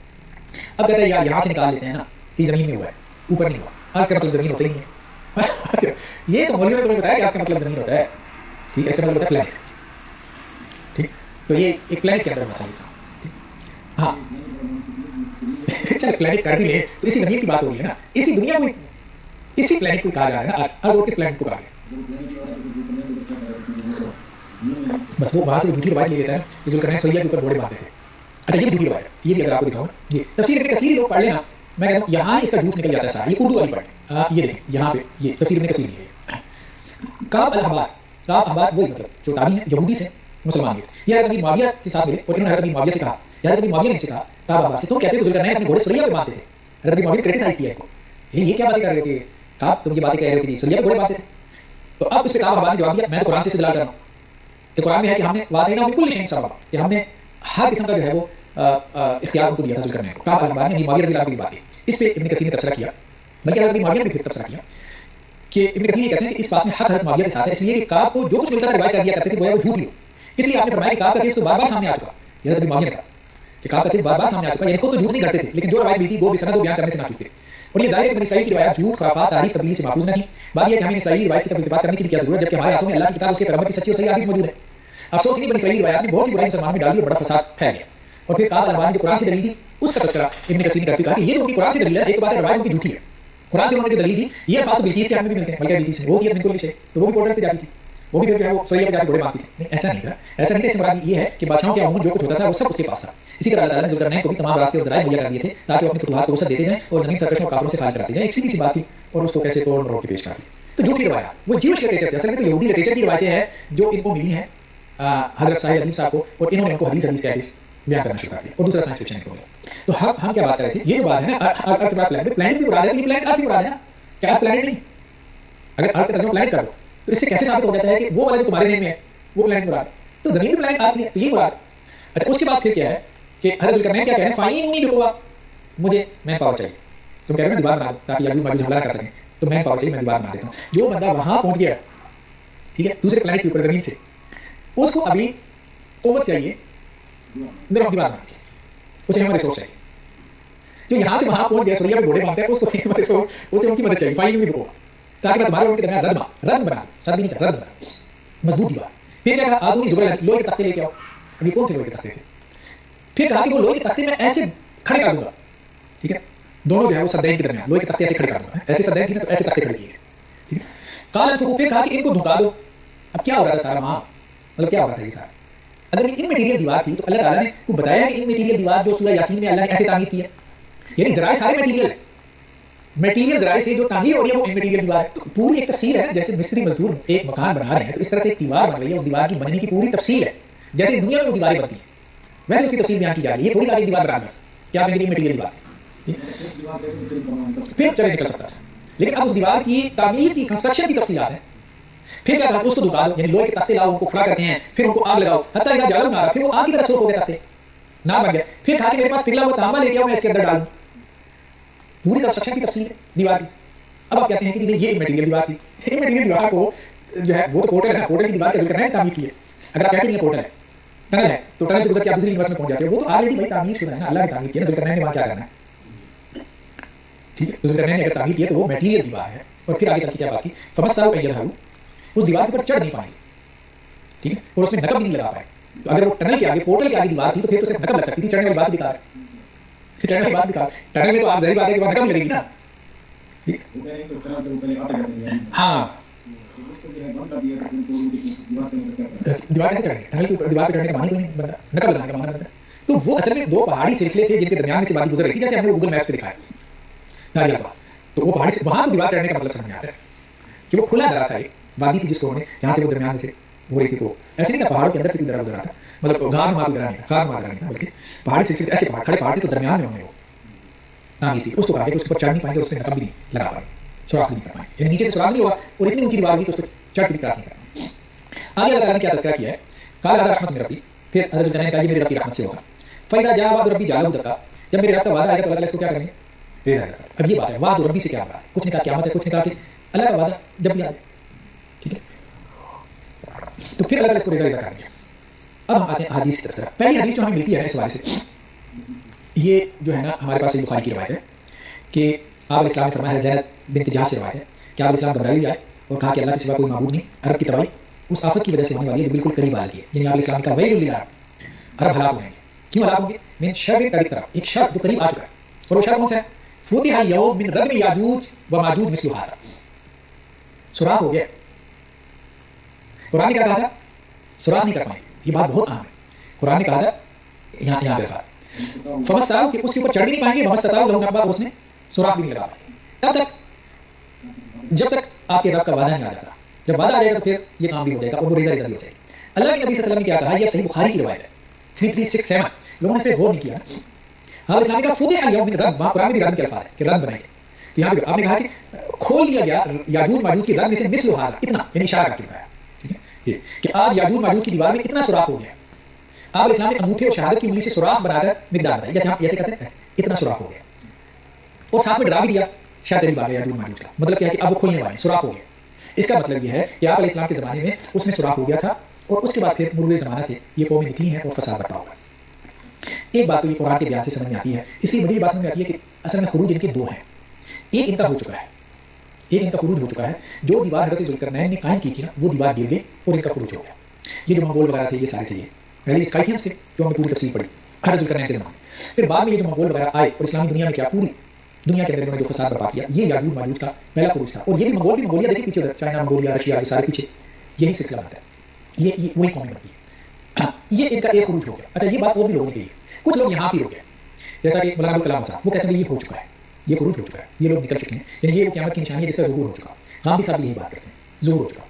اب کہتے ہیں یار یہاں سے نکال لیتے ہیں نا کہ زمین میں ہوا ہے، اوپر نہیں ہوا، آج کا مطلب زمین ہوتا ہی نہیں ہے، یہ تو مولوی نے تمہیں بتایا کہ آپ کا مطلب زمین ہوتا ہے، ٹھیک ہے، اس کا مطلب ہوتا ہے پلانٹ، ٹھیک، تو یہ ایک پلانٹ کے اندر ہوتا ہے، ہاں چل پلانٹ کر بھی لے تو اسی زمین کی بات ہو رہی ہے نا، اسی دنیا میں اسی پلانٹ کو کہا جا رہا ہے نا آج وہ کس پلانٹ کو کہا گیا، بس وہ وہاں سے جھوٹی روایت لے لیتا ہے کہ ذوالقرنین سیہ کے اوپر گھوڑے باندھتے تھے، اچھا یہ جھوٹی روایت ہے، یہ بھی اگر آپ کو دکھاؤں یہ تفسیر ابن کثیر لوگ پڑھ لینا، میں کہتا ہوں یہاں اس کا جھوٹ نکل جاتا ہے سارا، یہ اردو والی پڑھ، یہ دیکھیں یہاں پہ یہ تفسیر ابن کثیر ہے، کعب الاحبار، کعب احبار وہی مطلب جو تابعی ہیں یہودی سے مسلمان ہوئے، یہ حضرت ابی معاویہ کے ساتھ ملے اور انہوں نے حضرت ابی معاویہ سے کہا، حضرت ابی معاویہ نے ان سے کہا کعب احبار سے، تم کہتے ہو ذوالقرنین اپنے گھوڑے سریہ پہ باندھتے تھے، حضرت ابی معاویہ نے کرٹیسائز کیا ان کو، یہ کیا باتیں کر رہے ہو کہ کعب تم یہ باتیں کہہ رہے ہو کہ سریہ پہ گھوڑے باندھتے تھے، تو اب اس پہ کعب احبار نے جواب دیا میں تو قرآن سے استدلال کر رہا ہوں کہ قرآن میں ہے کہ ہم نے وعدینا بکل شیء سببا، کہ ہم نے ہر قسم کا جو ہے وہ اختیار ان کو دیا تھا ذوالقرنین کو، کعب احبار نے ابی معاویہ رضی اللہ عنہ کی بات ہے، اس پہ ابن کثیر نے تبصرہ کیا، بلکہ حضرت ابی معاویہ نے بھی تبصرہ کیا کہ ابن کثیر یہ کہتے ہیں کہ اس بات میں حق حضرت معاویہ کے ساتھ ہے، اس لیے کہ کعب کو جو کچھ ملتا روایت کر دیا کرتے تھے گویا وہ جھوٹ ہی ہو، اس لیے آپ نے فرمایا کہ کعب کا کیس تو بار بار سامنے آ چکا، حضرت ابی معاویہ نے کہا کہ کعب کا کیس بار بار سامنے آ چکا، یعنی خود تو جھوٹ نہیں کرتے تھے لیکن جو روایت ملتی وہ بسند و بیان کرنے سے نہ چکے، اور یہ ظاہر ہے کہ بنی اسرائیل کی روایات جھوٹ خرافات تعریف تبدیلی سے محفوظ نہیں، بات یہ ہے کہ ہمیں اسرائیلی روایت کی طرف التفات کرنے کی کیا ضرورت، جبکہ ہمارے ہاتھوں میں اللہ کی کتاب اس کے پیغمبر کی سچی اور صحیح حدیث موجود ہے، افسوس نہیں بنی اسرائیلی روایات نے بہت سی برائی مسلمان میں ڈال دی اور بڑا فساد پھیل گیا، اور پھر کعب الاحبار نے جو قرآن سے دلیل دی اس کا تذکرہ ابن کثیر نے کرتے کہا کہ یہ جو ان کی قرآن سے دلیل ہے، ایک بات ہے روایت ان کی جھوٹی ہے، قرآن سے انہوں نے جو دلیل دی یہ الفاظ بلقیس کے ہم میں بھی ملتے ہیں، ملکہ بلقیس وہ بھی بالکل شے، تو وہ بھی بارڈر پہ جاتی تھی، وہ بھی جو ہے وہ سوریہ پہ جا کے گھوڑے باندھتی تھی، نہیں ایسا نہیں تھا، ایسا نہیں تھا، اس سے مراد یہ ہے کہ بادشاہوں کے عموماً جو کچھ ہوتا تھا وہ سب اس کے پاس تھا، اسی طرح اللہ تعالیٰ نے ذوالقرنین کو بھی تمام راستے اور ذرائع مہیا کر دیے تھے تاکہ وہ اپنی فتوحات کو وسعت دیتے جائیں اور زمین سرکشوں اور کافروں سے خالی کراتے جائیں، ایک سیدھی سی بات تھی اور اس کو کیسے توڑ مروڑ کے پیش کر دی، تو جھوٹی روایات وہ جیوش لٹریچر، اصل میں تو یہودی لٹریچر کی روایتیں ہیں جو ان کو ملی ہیں حضرت صاحب عظیم صاحب کو، اور انہوں نے ان کو حدیث کا بیان کرنا شروع کر دیا، اور دوسرا سائنس فکشن کو، تو ہم کیا بات کر رہے تھے، یہ جو بات ہے نا ارتھ سے پلانٹ، پلانٹ بھی مراد ہے، یہ پلانٹ ارتھ بھی مراد ہے نا، کیا پلانٹ نہیں، اگر ارتھ کا ترجمہ پلانٹ کر لو تو اس سے کیسے ثابت ہو جاتا ہے کہ وہ والا جو تمہارے ذہن میں ہے وہ پلانٹ مراد ہے، تو زمین میں پلانٹ آتی ہے تو یہ مراد، اچھا اس کے بعد پھر کیا ہے کہ حضرت ذوالقرنین کیا کہہ رہے ہیں فائنی بقوا، مجھے مین پاور چاہیے، تم کہہ رہے ہیں دیوار بنا دو تاکہ یاجوج ماجوج حملہ کر سکیں، تو مین پاور چاہیے، میں دیوار بنا دیتا ہوں، جو بندہ وہاں پہنچ گیا ٹھیک ہے دوسرے پلانٹ کے اوپر زمین سے، اس کو ابھی قوت چاہیے میرا دیوار بنا کے، اسے ہمارے ریسورس چاہیے، جو یہاں سے وہاں پہنچ گیا سوریا میں گھوڑے باندھتے ہیں اس کو اسے ان کی مدد چاہیے، فائنی بقوا، تاکہ میں تمہارے ان کے درمیان رد بنا دوں، سر بھی نہیں کر رد بنا مضبوط دیوار، پھر کیا کہا آدمی زبر لوہے کے تختے لے کے آؤ، ابھی کون سے لوہے کے تختے تھے، پھر کہا کہ وہ لوہے کے تختے میں ایسے کھڑے کر دوں گا، ٹھیک ہے دونوں جو ہے وہ سدین کے درمیان لوہے کے تختے ایسے کھڑے کر دوں گا، ایسے سدین تھے تو ایسے تختے کھڑے کیے، ٹھیک ہے قال انفقوا، پھر کہا کہ ان کو دھکا دو، اب کیا ہو رہا تھا سارا وہاں، مطلب کیا ہو رہا تھا یہ سارا، اگر یہ ان میٹیریل دیوار تھی تو اللہ تعالیٰ نے کو بتایا کہ ان میٹیریل دیوار جو سورہ یاسین میں اللہ نے ایسے تعمیر کی ہے، یعنی ذرائع سارے میٹیریل ہیں، میٹیریل ذرائع سے جو تعمیر ہو رہی ہے وہ ان میٹیریل دیوار ہے، تو پوری ایک تفصیل ہے، جیسے مستری مزدور ایک مکان بنا رہے ہیں تو اس طرح سے ایک دیوار بن رہی ہے، اس دیوار کی بننے کی پوری تفصیل ہے، جیسے اس دنیا میں وہ دیواریں بنتی ہیں ویسے اس کی تفصیل بیان کی جا رہی ہے، یہ پوری کاری دیوار بنا دی کیا میری میٹیریل دیوار پھر چلے نکل سکتا ہے، لیکن اب اس دیوار کی تعمیر کی کنسٹرکشن کی تفصیلات ہیں، پھر کیا کہا اس کو دھکا دو، یعنی لوہے کے تختے لاؤ ان کو کھڑا کرتے ہیں، پھر ان کو آگ لگاؤ، حتیٰ اذا جعلوا نارا، پھر وہ آگ کی طرح سرخ ہو گئے تختے نار بن گیا، پھر کہا کہ میرے پاس پگھلا ہوا تانبا لے کے آؤ میں اس کے اندر ڈالوں، پوری کنسٹرکشن کی تفصیل ہے دیوار کی، اب آپ کہتے ہیں کہ یہ میٹیریل دیوار تھی، یہ میٹیریل دیوار کو جو ہے وہ تو پورٹل ہے، پورٹل کی دیوار کا ذکر ہے تعمیر کی ہے، اگر آپ کہتے ہیں یہ پورٹل ہے ٹنل ہے تو ٹنل سے گزر کے آپ دوسری یونیورس میں پہنچ جاتے ہیں، وہ تو آلریڈی بھائی تعمیر شدہ ہے نا، اللہ نے تعمیر کیا ہے، ذکر ہے وہاں کیا کرنا ہے، ٹھیک ہے. ذوالقرنین نے اگر تعبیر کی ہے تو وہ میٹیریل دیوار ہے. اور پھر آگے کیا بات کی, فمستطاعوا ان یظہروا, اس دیوار کے اوپر چڑھ نہیں پائیں گے, ٹھیک ہے, اور اس میں نقب بھی نہیں لگا پائے. تو اگر وہ ٹنل کے آگے, پورٹل کے آگے دیوار تھی تو پھر تو صرف نقب لگ سکتی تھی, چڑھنے والی بات بیکار ہے. چڑھنے والی بات بیکار, ٹنل میں تو آپ ظاہر بات ہے کہ وہاں نقب لگے گی نا. ہاں دیوار پہ چڑھے, ٹنل کے اوپر دیوار پہ چڑھنے کا معنی تو نہیں بنتا, نقب لگانے کا معنی بنتا ہے. تو وہ اصل میں دو پہاڑی سلسلے تھے جن کے درمیان میں سے بات گزر رہی تھی, جیسے ہم نے گوگل میپس پہ دکھایا ناریل باغ. تو وہ پہاڑی سے وہاں تو دیوار چڑھنے کا مطلب سمجھ میں آتا ہے کہ وہ کھلا درا تھا, ایک وادی تھی جس کو یہاں سے وہ درمیان سے وہ ایک کو ایسے نہیں تھا, پہاڑوں کے اندر سے درا گزرا تھا, مطلب گار مار گزرا نہیں تھا, گار مار نہیں تھا, بلکہ پہاڑی سلسلے ایسے کھڑے پہاڑ تھے تو درمیان میں ہوں گے وہ نامی تھی. اس کو کہا کہ اس پر چڑھ نہیں پائیں گے, اس میں نقب بھی نہیں لگا پائیں, سوراخ نہیں کر پائیں, یعنی نیچے سے سوراخ نہیں ہوا اور اتنی اونچی دیوار ہوئی تو اس کو چڑھ بھی کراس نہیں کرنا. آگے اللہ تعالیٰ نے کیا تذکرہ کیا ہے, قال هذا رحمت من ربی, پھر حضرت ذوالقرنین نے کہا یہ میرے رب کی رحمت سے ہوگا. فإذا جاء وعد ربی جعلہ دکا, جب میرے رب کا وعدہ آئے گا تو اللہ اس کو کیا کریں گے. اب یہ بات ہے, وعد ربی سے کیا مراد ہے, کچھ نے کہا قیامت ہے, کچھ نے کہا کہ اللہ کا وعدہ جب بھی آئے, ٹھیک ہے. تو پھر اللہ اس کو ریزا کریں گے. اب ہم آتے ہیں حدیث کی طرف. پہلی حدیث جو ہمیں ملتی ہے اس حوالے سے, یہ جو ہے نا ہمارے پاس بخاری کی روایت ہے کہ آپ علیہ السلام نے فرمایا ہے, زینب بنت جہش سے روایت ہے کہ آپ علیہ السلام گھبرائی ہوئی آئے اور کہا کہ اللہ کے سوا کوئی معبود نہیں. عرب کی تباہی اس آفت کی وجہ سے ہونے والی ہے, بالکل قریب آ رہی ہے. یعنی آپ علیہ السلام کا ویل للعرب, عرب ہلاک ہو جائیں گے. کیوں ہلاک ہوں گے؟ من شر قریب طرف, ایک شر جو قریب آ چکا ہے, اور وہ شر کون سا ہے؟ فتح اليوم من ردم یاجوج و ماجوج مثل هذا, سوراخ ہو گیا. قرآن نے کیا کہا تھا؟ سوراخ نہیں کر پائیں, یہ بات بہت اہم ہے. قرآن نے کہا تھا یہاں پہ تھا فمستطاعوا کہ اس کے اوپر چڑھ نہیں پائیں گے, فمستطاعوا له نقبا, اس میں سوراخ بھی نہیں لگا پائیں گے. کب تک؟ جب تک آپ کے رب کا وعدہ نہیں آ جاتا. جب وعدہ آ جائے گا تو پھر یہ کام بھی ہو جائے گا اور وہ ریزا بھی ہو جائے گی. اللہ کے نبی صلی اللہ علیہ وسلم نے کیا کہا, یہ صحیح بخاری کی روایت ہے 3367, لوگوں نے اس پہ غور نہیں کیا. ہاں اسلام کا فتح اليوم من ردم, وہاں قرآن میں بھی رد کے الفاظ ہے کہ رد بنائے گے. تو یہاں پہ آپ نے کہا کہ کھول دیا گیا یاجوج ماجوج کی رد میں سے مثل هذا, اتنا, یعنی اشارہ کر دیا ہے کہ آج یاجوج ماجوج کی دیوار میں اتنا سوراخ ہو گیا. آپ اسلام نے انگوٹھے اور شہادت کی انگلی سے سوراخ بنا کر مقدار بتائی, جیسے آپ ایسے کہتے ہیں اتنا سوراخ ہو گیا, اور ساتھ میں ڈرا بھی دیا شاید تیری بات یاجوج ماجوج کا. مطلب کیا ہے کہ اب وہ کھلنے والے, سوراخ ہو گیا. اس کا مطلب یہ ہے کہ آپ علیہ السلام کے زمانے میں اس میں سوراخ ہو گیا تھا, اور اس کے بعد پھر مرور زمانہ سے یہ قومیں نکلی ہیں اور فساد برپا ہوا. ایک بات تو یہ قرآن کے بیان سے سمجھ میں آتی ہے, اس لیے مجھے یہ بات سمجھ میں آتی ہے کہ اصل میں خروج ان کے دو ہیں. ایک ان کا ہو چکا ہے, ایک ان کا خروج ہو چکا ہے. جو دیوار حضرت ذوالقرنین نے قائم کی تھی نا, وہ دیوار گر گئی اور ان کا خروج ہو گیا. یہ جو منگول وغیرہ تھے یہ سارے تھے, یہ پہلے اسکائی تھی نا سے جو ہم نے پوری تفصیل پڑھی حضرت ذوالقرنین کے زمانے. پھر بعد میں یہ جو منگول وغیرہ آئے اور اسلامی دنیا میں کیا پوری دنیا کے اندر انہوں نے جو فساد برپا کیا, یہ یاجوج ماجوج کا پہلا خروج تھا. اور یہ بھی منگولیا دیکھیں پیچھے, چائنا, منگولیا, رشیا, یہ سارے پیچھے یہی سلسلہ آتا ہے. یہ وہی قومیں بنتی ہے. یہ ان کا ایک خروج ہو گیا. اچھا یہ بات اور بھی لوگوں نے کہی ہے, کچھ لوگ یہاں بھی ہو گئے, جیسا کہ مولانا ابوالکلام صاحب وہ کہتے ہیں یہ ہو چکا ہے, یہ خروج ہو چکا ہے, یہ لوگ نکل چکے ہیں, یعنی یہ قیامت کی نشانی ہے جس کا ظہور ہو چکا. غامدی صاحب یہی بات کرتے ہیں, ظہور ہو چکا.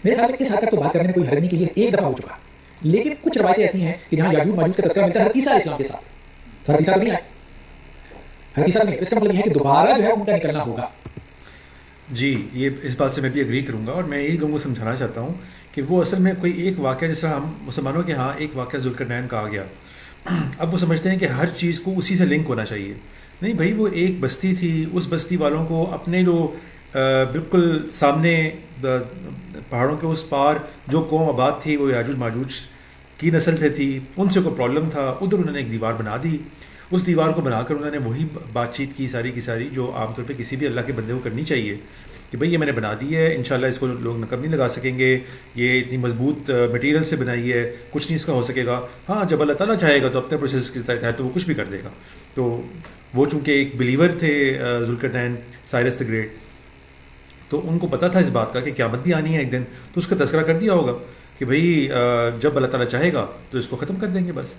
میرے خیال میں اس حد تک تو بات کرنے میں کوئی حرج نہیں کہ یہ ایک دفعہ ہو چکا, لیکن کچھ روایتیں ایسی ہیں کہ جہاں یاجوج ماجوج کا تذکرہ ملتا ہے حضرت عیسیٰ علیہ السلام کے ساتھ. تو حضرت عیسیٰ نہیں آئے, حضرت عیسیٰ نہیں, اس کا مطلب یہ ہے کہ دوبارہ جو ہے ان کا نکلنا ہوگا. جی, یہ اس بات سے میں بھی اگری کروں گا, اور میں یہی لوگوں کو سمجھانا چاہتا ہوں کہ وہ اصل میں کوئی ایک واقعہ, جس طرح ہم مسلمانوں کے ہاں ایک واقعہ ذوالقرنین کا آ گیا, اب وہ سمجھتے ہیں کہ ہر چیز کو اسی سے لنک ہونا چاہیے. نہیں بھائی, وہ ایک بستی تھی, اس بستی والوں کو اپنے جو بالکل سامنے پہاڑوں کے اس پار جو قوم آباد تھی وہ یاجوج ماجوج کی نسل سے تھی, ان سے کوئی پرابلم تھا, ادھر انہوں نے ایک دیوار بنا دی. اس دیوار کو بنا کر انہوں نے وہی بات چیت کی ساری کی ساری جو عام طور پہ کسی بھی اللہ کے بندے کو کرنی چاہیے, کہ بھئی یہ میں نے بنا دی ہے, انشاءاللہ اس کو لوگ نقب نہیں لگا سکیں گے, یہ اتنی مضبوط مٹیریل سے بنائی ہے, کچھ نہیں اس کا ہو سکے گا. ہاں جب اللہ تعالیٰ چاہے گا تو اپنے پروسیس کے تحت تو وہ کچھ بھی کر دے گا. تو وہ چونکہ ایک بلیور تھے ذوالقرنین, سائرس دی گریٹ, تو ان کو پتہ تھا اس بات کا کہ قیامت بھی آنی ہے ایک دن, تو اس کا تذکرہ کر دیا ہوگا کہ بھئی جب اللہ تعالیٰ چاہے گا تو اس کو ختم کر دیں گے بس.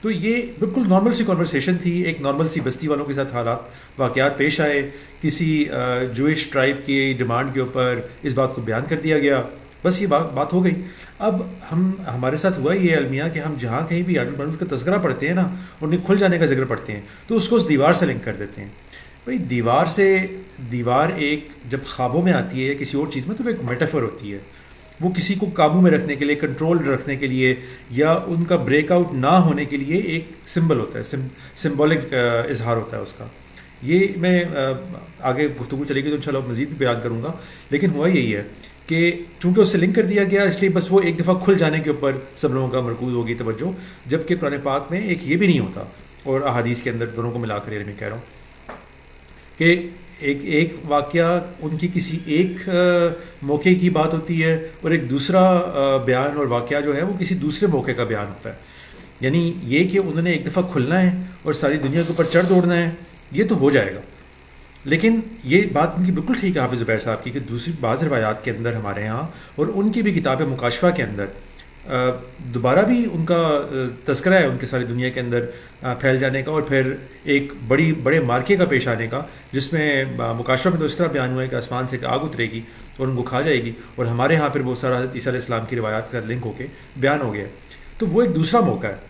تو یہ بالکل نارمل سی کنورسیشن تھی, ایک نارمل سی بستی والوں کے ساتھ حالات واقعات پیش آئے, کسی جوئش ٹرائب کی ڈیمانڈ کے اوپر اس بات کو بیان کر دیا گیا, بس یہ بات ہو گئی. اب ہمارے ساتھ ہوا یہ المیہ کہ ہم جہاں کہیں بھی یاجوج ماجوج کا تذکرہ پڑھتے ہیں نا, ان کے کھل جانے کا ذکر پڑھتے ہیں, تو اس کو اس دیوار سے لنک کر دیتے ہیں. بھئی دیوار ایک جب خوابوں میں آتی ہے یا کسی اور چیز میں, تو وہ ایک میٹافر ہوتی ہے, وہ کسی کو قابو میں رکھنے کے لیے, کنٹرول رکھنے کے لیے, یا ان کا بریک آؤٹ نہ ہونے کے لیے ایک سمبل ہوتا ہے, سمبولک اظہار ہوتا ہے اس کا. یہ میں آگے گفتگو چلے گی تو انشاءاللہ مزید بھی بیان کروں گا, لیکن ہوا یہی ہے کہ چونکہ اس سے لنک کر دیا گیا, اس لیے بس وہ ایک دفعہ کھل جانے کے اوپر سب لوگوں کا مرکوز ہوگی توجہ, جبکہ قرآن پاک میں ایک یہ بھی نہیں ہوتا, اور احادیث کے اندر دونوں کو ملا کر میں کہہ رہا ہوں کہ ایک واقعہ ان کی کسی ایک موقع کی بات ہوتی ہے اور ایک دوسرا بیان اور واقعہ جو ہے وہ کسی دوسرے موقع کا بیان ہوتا ہے. یعنی یہ کہ انہوں نے ایک دفعہ کھلنا ہے اور ساری دنیا کے اوپر چڑھ دوڑنا ہے، یہ تو ہو جائے گا. لیکن یہ بات ان کی بالکل ٹھیک ہے حافظ زبیر صاحب کی کہ دوسری بعض روایات کے اندر ہمارے ہاں اور ان کی بھی کتاب مکاشفہ کے اندر دوبارہ بھی ان کا تذکرہ ہے ان کے ساری دنیا کے اندر پھیل جانے کا اور پھر ایک بڑے مارکے کا پیش آنے کا، جس میں مکاشفہ میں تو اس طرح بیان ہوا ہے کہ آسمان سے ایک آگ اترے گی اور ان کو کھا جائے گی، اور ہمارے ہاں پھر وہ سارا عیسیٰ علیہ السلام کی روایات کا لنک ہو کے بیان ہو گیا. تو وہ ایک دوسرا موقع ہے.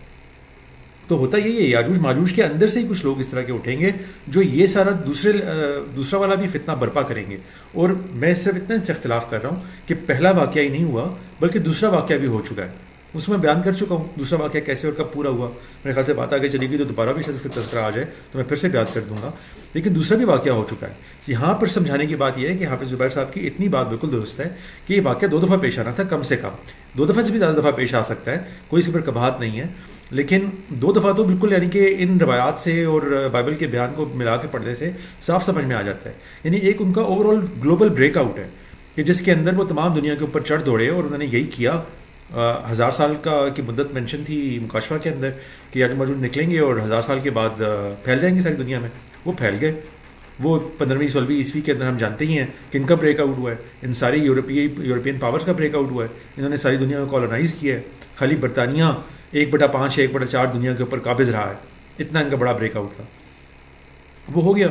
تو ہوتا یہی ہے یاجوج ماجوج کے اندر سے ہی کچھ لوگ اس طرح کے اٹھیں گے جو یہ سارا دوسرا والا بھی فتنہ برپا کریں گے. اور میں صرف اتنا سے اختلاف کر رہا ہوں کہ پہلا واقعہ ہی نہیں ہوا بلکہ دوسرا واقعہ بھی ہو چکا ہے. اس میں بیان کر چکا ہوں دوسرا واقعہ کیسے اور کب پورا ہوا. میرے خیال سے بات آگے چلی گئی تو دوبارہ بھی شاید اس کا تذکرہ آ جائے تو میں پھر سے بیان کر دوں گا. لیکن دوسرا بھی واقعہ ہو چکا ہے. یہاں پر سمجھانے کی بات یہ ہے کہ حافظ زبیر صاحب کی اتنی بات بالکل درست ہے کہ یہ واقعہ 2 دفعہ پیش آنا تھا، کم سے کم 2 دفعہ سے بھی زیادہ دفعہ پیش آ سکتا ہے، کوئی اس پر کباہت نہیں ہے. لیکن 2 دفعہ تو بالکل یعنی کہ ان روایات سے اور بائبل کے بیان کو ملا کے پڑھنے سے صاف سمجھ میں آ جاتا ہے. یعنی ایک ان کا over all global break out ہے کہ جس کے اندر وہ تمام دنیا کے اوپر چڑھ دوڑے اور انہوں نے یہی کیا. 1000 سال کی مدت مینشن تھی مکاشفہ کے اندر کہ یاجوج ماجوج نکلیں گے اور 1000 سال کے بعد پھیل جائیں گے ساری دنیا میں. وہ پھیل گئے. وہ 15ویں 16ویں عیسوی کے اندر ہم جانتے ہی ہیں کہ ان کا بریک آؤٹ ہوا ہے. ان ساری یورپین پاورز کا بریک آؤٹ ہوا ہے. انہوں نے ساری دنیا کو کالونائز کیا ہے. خالی برطانیہ 1/5 1/4 دنیا کے اوپر قابض رہا ہے. اتنا ان کا بڑا بریک آؤٹ تھا. وہ ہو گیا.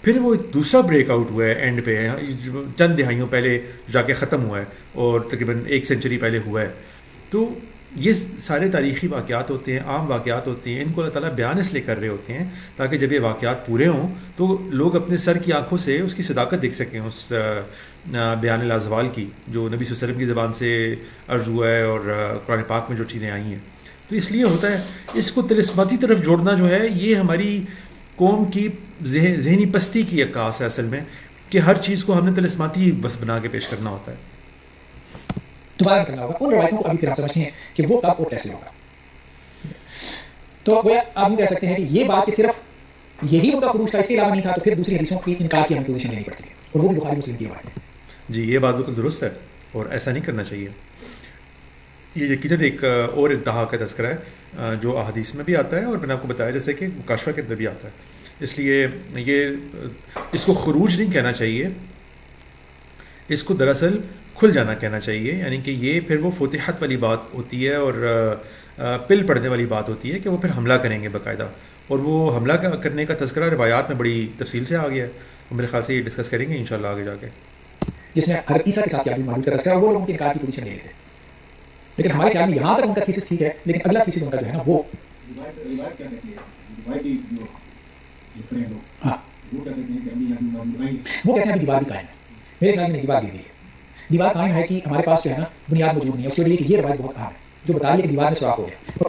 پھر وہ دوسرا بریک آؤٹ ہوا ہے اینڈ پہ چند دہائیوں پہلے جا کے ختم ہوا ہے اور تقریباً 1 سینچری پہلے ہوا ہے. تو یہ سارے تاریخی واقعات ہوتے ہیں، عام واقعات ہوتے ہیں. ان کو اللہ تعالیٰ بیان اس لیے کر رہے ہوتے ہیں تاکہ جب یہ واقعات پورے ہوں تو لوگ اپنے سر کی آنکھوں سے اس کی صداقت دیکھ سکیں، اس بیان لازوال کی جو نبی صلی اللہ علیہ وسلم کی زبان سے عرض ہوا ہے اور قرآن پاک میں جو چیزیں آئی ہیں. تو اس لیے ہوتا ہے اس کو طلسماتی طرف جوڑنا جو ہے یہ ہماری قوم کی ذہنی پستی کی عکاس ہے اصل میں، کہ ہر چیز کو ہم نے طلسماتی بس بنا کے پیش کرنا ہوتا ہے. دوبارہ کرنا ہوگا ان روایتوں کو ابھی پھر آپ سمجھتے ہیں کہ وہ کب اور کیسے ہوگا. تو گویا آپ کہہ سکتے ہیں کہ یہ بات کہ صرف یہی ان کا خروج تھا، اس کے علاوہ نہیں تھا، تو پھر دوسری حدیثوں کی انکار کی ہمیں پوزیشن لینی پڑتی ہے اور وہ بھی بخاری مسلم کی روایت ہے. جی یہ بات بالکل درست ہے اور ایسا نہیں کرنا چاہیے. یہ یقیناً ایک اور انتہا کا تذکرہ ہے جو احادیث میں بھی آتا ہے اور میں نے آپ کو بتایا جیسے کہ مکاشفہ کے اندر بھی آتا ہے. اس لیے اس کو خروج نہیں کہنا چاہیے، اس کو دراصل کھل جانا کہنا چاہیے. یعنی کہ یہ پھر وہ فتحت والی بات ہوتی ہے اور پل پڑنے والی بات ہوتی ہے کہ وہ پھر حملہ کریں گے باقاعدہ. اور وہ حملہ کرنے کا تذکرہ روایات میں بڑی تفصیل سے آ گیا ہے. میرے خیال سے یہ ڈسکس کریں گے انشاءاللہ آگے جا کے، جس میں ہر عیسیٰ کے ساتھ یاجوج ماجوج کا تذکرہ وہ لوگوں کی انکار کی پوزیشن لے لیتے. لیکن ہمارے خیال میں یہاں تک ان کا تھیسس ٹھیک ہے، لیکن اگلا تھیسس ان کا جو ہے نا وہ وہ کہتے ہیں کہ دیوار بھی قائم ہے. میرے خیال میں دیوار دی ہے. دیوار قائم ہے کہ ہمارے پاس جو ہے نا بنیاد موجود نہیں ہے. اس کے لیے کہ یہ روایت بہت اہم ہے جو بتا رہی ہے کہ دیوار میں سوراخ ہو گیا.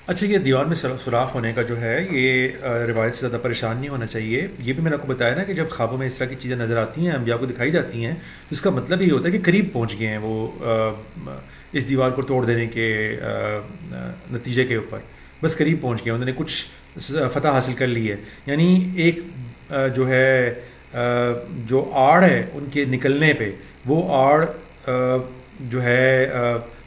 اچھا یہ دیوار میں سوراخ ہونے کا جو ہے یہ روایت سے زیادہ پریشان نہیں ہونا چاہیے. یہ بھی میں نے آپ کو بتایا نا کہ جب خوابوں میں اس طرح کی چیزیں نظر آتی ہیں، انبیاء کو دکھائی جاتی ہیں، تو اس کا مطلب یہ ہوتا ہے کہ قریب پہنچ گئے ہیں وہ اس دیوار کو توڑ دینے کے نتیجے کے اوپر. بس قریب پہنچ گئے، انہوں نے کچھ فتح حاصل کر لی ہے. یعنی ایک جو ہے جو آڑ ہے ان کے نکلنے پہ، وہ آڑ جو ہے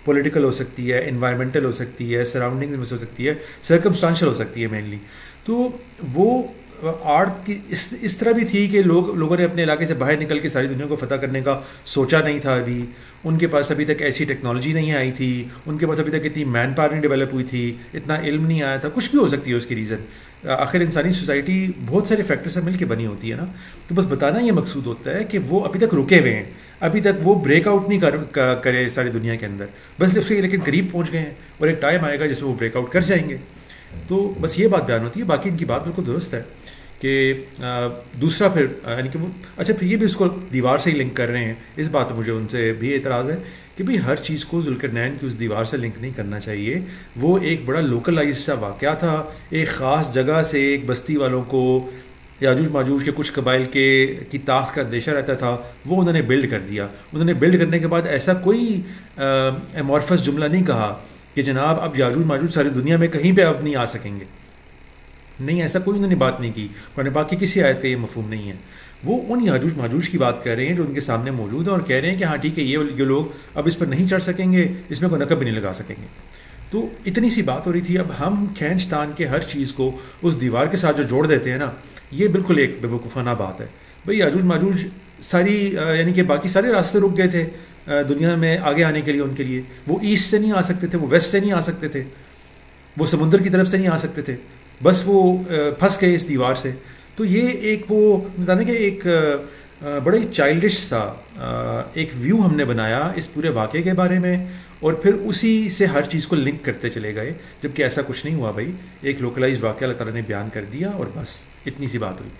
پولیٹیکل ہو سکتی ہے، انوائرمنٹل ہو سکتی ہے، سراؤنڈنگز میں ہو سکتی ہے، سرکمسٹانشل ہو سکتی ہے مینلی. تو وہ آرٹ کی اس طرح بھی تھی کہ لوگوں نے اپنے علاقے سے باہر نکل کے ساری دنیا کو فتح کرنے کا سوچا نہیں تھا. ابھی ان کے پاس ابھی تک ایسی ٹیکنالوجی نہیں آئی تھی، ان کے پاس ابھی تک اتنی مین پاور نہیں ڈیولپ ہوئی تھی، اتنا علم نہیں آیا تھا. کچھ بھی ہو سکتی ہے اس کی ریزن. آخر انسانی سوسائٹی بہت سارے فیکٹر سے مل کے بنی ہوتی ہے نا. تو بس بتانا یہ مقصود ہوتا ہے کہ وہ ابھی تک رکے ہوئے ہیں، ابھی تک وہ بریک آؤٹ نہیں کرے ساری دنیا کے اندر. بس لیکن قریب پہنچ گئے ہیں اور ایک ٹائم آئے گا جس میں وہ بریک آؤٹ کر جائیں گے. تو بس یہ بات بیان ہوتی ہے. باقی ان کی بات بالکل درست ہے کہ دوسرا پھر یعنی کہ وہ اچھا پھر یہ بھی اس کو دیوار سے ہی لنک کر رہے ہیں. اس بات پہ مجھے ان سے بھی اعتراض ہے کہ بھئی ہر چیز کو ذوالقرنین کی اس دیوار سے لنک نہیں کرنا چاہیے. وہ ایک بڑا لوکلائز سا واقعہ تھا. ایک خاص جگہ سے ایک بستی والوں کو یاجوج ماجوج کے کچھ قبائل کی طاقت کا اندیشہ رہتا تھا، وہ انہوں نے بلڈ کر دیا. انہوں نے بلڈ کرنے کے بعد ایسا کوئی ایمورفس جملہ نہیں کہا کہ جناب اب یاجوج ماجوج ساری دنیا میں کہیں پہ اب نہیں آ سکیں گے. نہیں، ایسا کوئی انہوں نے بات نہیں کی، قرآن پاک کی کسی آیت کا یہ مفہوم نہیں ہے. وہ ان یاجوج ماجوج کی بات کر رہے ہیں جو ان کے سامنے موجود ہیں، اور کہہ رہے ہیں کہ ہاں ٹھیک ہے، یہ لوگ اب اس پر نہیں چڑھ سکیں گے، اس میں کوئی نقب بھی نہیں لگا سکیں گے. تو اتنی سی بات ہو رہی تھی. اب ہم کھینچ تان کے ہر چیز کو اس دیوار کے ساتھ جو جوڑ دیتے ہیں نا، یہ بالکل ایک بیوقوفانہ بات ہے. بھئی یاجوج ماجوج ساری یعنی کہ باقی سارے راستے رک گئے تھے دنیا میں آگے آنے کے لیے. ان کے لیے وہ ایسٹ سے نہیں آ سکتے تھے، وہ ویسٹ سے نہیں آ سکتے تھے، وہ سمندر کی طرف سے نہیں آ سکتے تھے، بس وہ پھنس گئے اس دیوار سے. تو یہ ایک وہ بتانے کہ ایک بڑا ہی چائلڈش سا ایک ویو ہم نے بنایا اس پورے واقعے کے بارے میں، اور پھر اسی سے ہر چیز کو لنک کرتے چلے گئے، جبکہ ایسا کچھ نہیں ہوا. بھائی ایک لوکلائز واقعہ اللہ تعالیٰ نے بیان کر دیا اور بس اتنی سی بات ہوئی.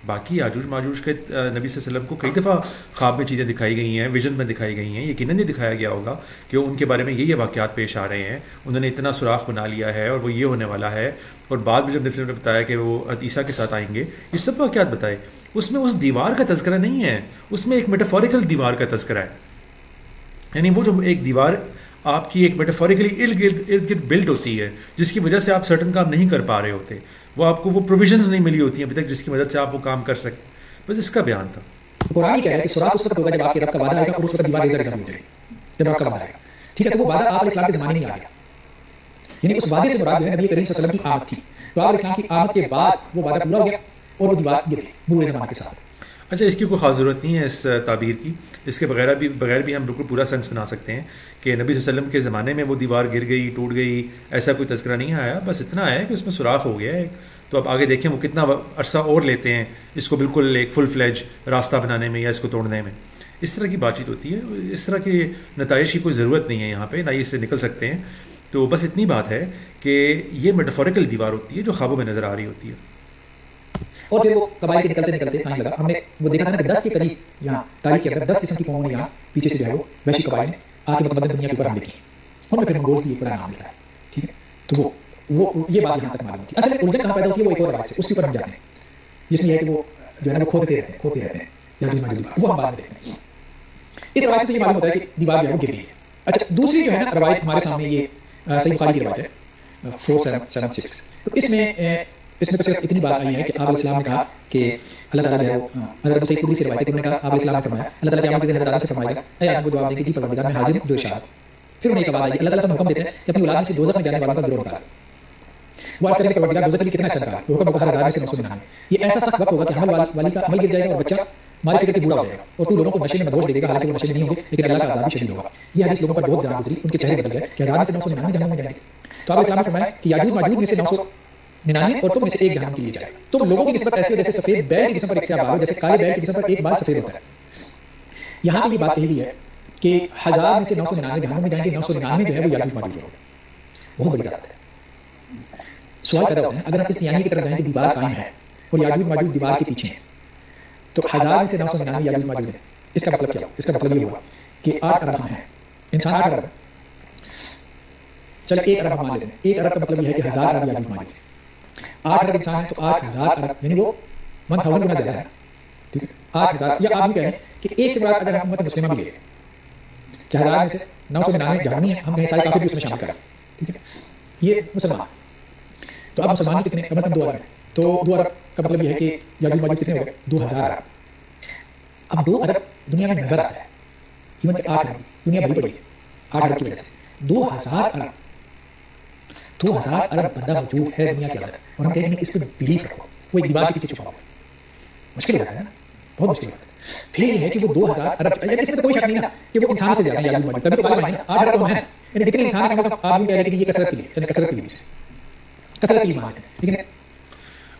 باقی یاجوج ماجوج کے نبی صلی اللہ علیہ وسلم کو کئی دفعہ خواب میں چیزیں دکھائی گئی ہیں، ویژن میں دکھائی گئی ہیں. یقیناً نہیں دکھایا گیا ہوگا کہ ان کے بارے میں یہ واقعات پیش آ رہے ہیں، انہوں نے اتنا سوراخ بنا لیا ہے اور وہ یہ ہونے والا ہے. اور بعد میں جب نبی صلی اللہ علیہ وسلم نے بتایا کہ وہ عیسیٰ کے ساتھ آئیں گے، یہ سب واقعات بتائے. اس میں اس دیوار کا تذکرہ نہیں ہے، اس میں ایک میٹافوریکل دیوار کا تذکرہ ہے. یعنی وہ جو ایک دیوار آپ کی ایک میٹافوریکلی ارد گرد بلڈ ہوتی ہے، جس کی وجہ سے آپ سرٹن کام نہیں کر پا رہے ہوتے، وہ آپ کو وہ پروویژنز نہیں ملی ہوتی ہیں ابھی تک جس کی مدد سے آپ وہ کام کر سکیں. بس اس کا بیان تھا. قرآن کہہ رہا ہے کہ سوراخ اس وقت ہوگا جب آپ کے رب کا وعدہ آئے گا اور اس وقت دیوار ریزہ ریزہ ہو جائے گی، جب رب کا وعدہ آئے گا. ٹھیک ہے، تو وہ وعدہ آپ علیہ السلام کے زمانے میں آ گیا. یعنی اس وعدے سے مراد جو ہے نبی کریم صلی اللہ علیہ وسلم کی آمد تھی. تو آپ علیہ السلام کی آمد کے بعد وہ وعدہ پورا ہو گیا اور وہ دیوار گر گئی پورے زمانے کے ساتھ. اچھا، اس کی کوئی خاص ضرورت نہیں ہے اس تعبیر کی. اس کے بغیر بھی ہم بالکل پورا سینس بنا سکتے ہیں کہ نبی صلی اللہ علیہ وسلم کے زمانے میں وہ دیوار گر گئی، ٹوٹ گئی، ایسا کوئی تذکرہ نہیں آیا. بس اتنا ہے کہ اس میں سوراخ ہو گیا ہے. تو اب آگے دیکھیں وہ کتنا عرصہ اور لیتے ہیں اس کو بالکل ایک فل فلیج راستہ بنانے میں یا اس کو توڑنے میں. اس طرح کی بات چیت ہوتی ہے. اس طرح کے نتائج کی کوئی ضرورت نہیں ہے یہاں پہ، نہ ہی اس سے نکل سکتے ہیں. تو بس اتنی بات ہے کہ یہ میٹافوریکل دیوار ہوتی ہے جو خوابوں میں نظر آ رہی ہوتی ہے. اور پھر وہ قبائل کے نکلتے ٹائم لگا. ہم نے وہ دیکھا تھا کہ 10 کے قریب یہاں تاریخ کے اندر 10 قسم کی قوموں نے یہاں پیچھے سے جو ہے وہ وحشی قبائل نے آ کے متمدن دنیا کے اوپر حملے کیے. ان میں پھر منگول کی ایک بڑا نام لکھا ہے. ٹھیک ہے، تو وہ یہ بات یہاں تک معلوم تھی. اصل میں الجھن کہاں پیدا ہوتی ہے وہ ایک اور بات سے اس کے اوپر ہم جاتے ہیں، جس میں یہ ہے کہ وہ جو ہے نا وہ کھوتے رہتے ہیں یاجوج ماجوج، وہ ہم بعد میں دیکھتے ہیں. اس روایت سے یہ معلوم ہوتا ہے کہ دیوار جو ہے وہ گر گئی ہے. اچھا، دوسری جو ہے نا روایت ہمارے سامنے یہ صحیح بخاری کی روایت ہے 4776. تو اس میں صرف اتنی بات آئی ہے کہ آپ علیہ السلام نے کہا کہ اللہ تعالیٰ جو ہے وہ حضرت سعید خدری سے روایت ہے کہ انہوں نے کہا آپ علیہ السلام نے فرمایا اللہ تعالیٰ قیامت کے دن حضرت سے فرمائے گا اے آدم کو جواب دیں کہ جی پروردگار میں حاضر ہوں جو ارشاد. پھر انہیں ایک آواز آئی کہ اللہ تعالیٰ حکم دیتے ہیں کہ اپنی اولاد میں سے دوزخ میں جانے والوں کا گروہ نکال. وہ آج کریں کہ پروردگار دوزخ کے لیے کتنا حصہ نکال. وہ حکم 1000 میں سے 999. یہ ایسا سخت وقت ہوگا کہ حمل والی کا عمل گر جائے گا اور بچہ مارے فکر کے بوڑھا ہو جائے گا اور تو لوگوں کو نشے میں مدہوش دے گا، حالانکہ وہ نشے میں نہیں ہوں گے لیکن اللہ کا عذاب بھی شدید ہوگا. یہ حدیث لوگوں پر بہت گرام گزری، ان کے چہرے بدل گئے کہ 1000 میں سے 999 جہنم میں جائیں گے. تو آپ اسلام نے فرمایا کہ یاجوج ماجوج میں سے 999 اور تم میں سے ایک جہنم کے لیے جائے گا. تم لوگوں کی نسبت ایسے جیسے سفید بیل کے جسم پر ایک سیاہ بال ہو، جیسے کالے بیل کے جسم پر ایک بال سفید ہوتا ہے. یہاں پہ یہ بات کہی ہے کہ 1000 میں سے 999 جہنم میں جائیں گے، 999 جو ہے وہ یاجوج ماجوج ہوگا. بہت بڑی بات ہے. سوال پیدا ہوتا ہے اگر ہم اس نیانی کی طرف جائیں کہ دیوار قائم ہے اور یاجوج ماجوج دیوار کے پیچھے ہیں تو 1000 میں سے 999 یاجوج ماجوج ہیں. اس کا مطلب کیا؟ اس کا مطلب یہ ہوا کہ 8 ارب ہیں انسان. 8 ارب چل 1 ارب مان لیتے ہیں. 1 ارب کا مطلب یہ ہے کہ 1000 ارب یاجوج ماجوج. 8 ارب انسان ہے تو 8000 ارب یعنی وہ 1000 گنا زیادہ ہے. ٹھیک ہے، 8000. یا آپ یہ کہیں کہ ایک سے بعد اگر ہم امت مسلمہ بھی لے کہ 1000 میں سے 999 جہنمی ہیں، ہم سارے کافر بھی اس میں شامل کریں. ٹھیک ہے، یہ مسلمان. تو اب مسلمان کتنے ہیں؟ مطلب 2 ارب ہیں. تو 2 ارب کا مطلب یہ ہے کہ یاجوج ماجوج کتنے ہو گئے؟ 2000 ارب. اب 2 ارب دنیا میں نظر آتا ہے، ایون کہ 8 ارب دنیا بڑی بڑی ہے 8 ارب کی وجہ سے. 2000 ارب بندہ موجود ہے دنیا کے اندر اور ہم کہیں گے اس پہ بلیو رکھو. وہ ایک دیوار کے پیچھے چھپا ہوا ہے. مشکل ہوتا ہے نا، بہت مشکل ہوتا ہے. پھر یہ ہے کہ وہ 2000 ارب اس میں کوئی شک نہیں نا کہ وہ انسان سے زیادہ ہیں یاجوج ماجوج. تبھی تو غالب آئیں 8 ارب تو ہیں. یعنی جتنے انسان ہیں آپ بھی کہہ رہے کہ یہ کثرت کے لیے چلیں کثرت کے لیے کثرت کے لیے مانتے ہیں. ٹھیک ہے.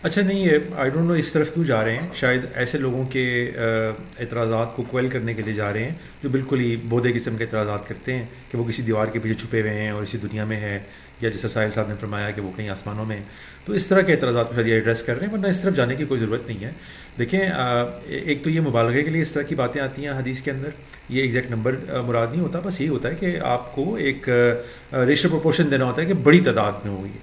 اچھا نہیں، یہ آئی ڈونٹ نو اس طرف کیوں جا رہے ہیں. شاید ایسے لوگوں کے اعتراضات کو کوئل کرنے کے لیے جا رہے ہیں جو بالکل ہی بودھے قسم کے اعتراضات کرتے ہیں کہ وہ کسی دیوار کے پیچھے چھپے ہوئے ہیں اور اسی دنیا میں ہے، یا جیسا ساحل صاحب نے فرمایا کہ وہ کہیں آسمانوں میں. تو اس طرح کے اعتراضات کو شاید یہ ایڈریس کر رہے ہیں، ورنہ اس طرف جانے کی کوئی ضرورت نہیں ہے. دیکھیں، ایک تو یہ مبالغے کے لیے اس طرح کی باتیں آتی ہیں حدیث کے اندر. یہ ایگزیکٹ نمبر مراد نہیں ہوتا، بس یہی ہوتا ہے کہ آپ کو ایک ریشو پروپورشن دینا ہوتا ہے کہ بڑی تعداد میں ہوگی،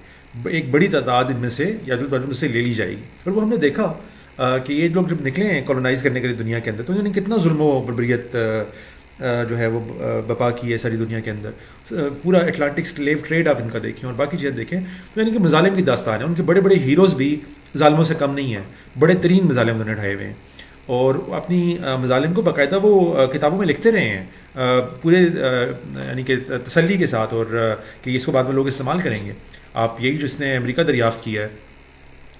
ایک بڑی تعداد ان میں سے یاجوج ماجوج سے لے لی جائے گی. اور وہ ہم نے دیکھا کہ یہ لوگ جب نکلے ہیں کالونائز کرنے کے لیے دنیا کے اندر تو انہوں نے کتنا ظلم و بربریت جو ہے وہ بپا کی ہے ساری دنیا کے اندر. پورا اٹلانٹک سلیو ٹریڈ آپ ان کا دیکھیں اور باقی چیزیں دیکھیں تو یعنی کہ مظالم کی داستان ہے. ان کے بڑے بڑے ہیروز بھی ظالموں سے کم نہیں ہیں, بڑے ترین مظالم انہوں نے اٹھائے ہوئے ہیں اور اپنی مظالم کو باقاعدہ وہ کتابوں میں لکھتے رہے ہیں پورے یعنی کہ تسلی کے ساتھ, اور کہ اس کو بعد میں لوگ استعمال کریں گے. آپ یہی جس نے امریکہ دریافت کیا ہے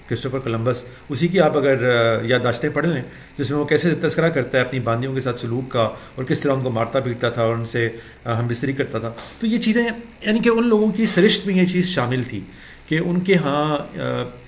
کرسٹوفر کولمبس, اسی کی آپ اگر یادداشتیں پڑھ لیں جس میں وہ کیسے تذکرہ کرتا ہے اپنی باندیوں کے ساتھ سلوک کا اور کس طرح ان کو مارتا پیٹتا تھا اور ان سے ہم بستری کرتا تھا. تو یہ چیزیں یعنی کہ ان لوگوں کی سرشت میں یہ چیز شامل تھی کہ ان کے ہاں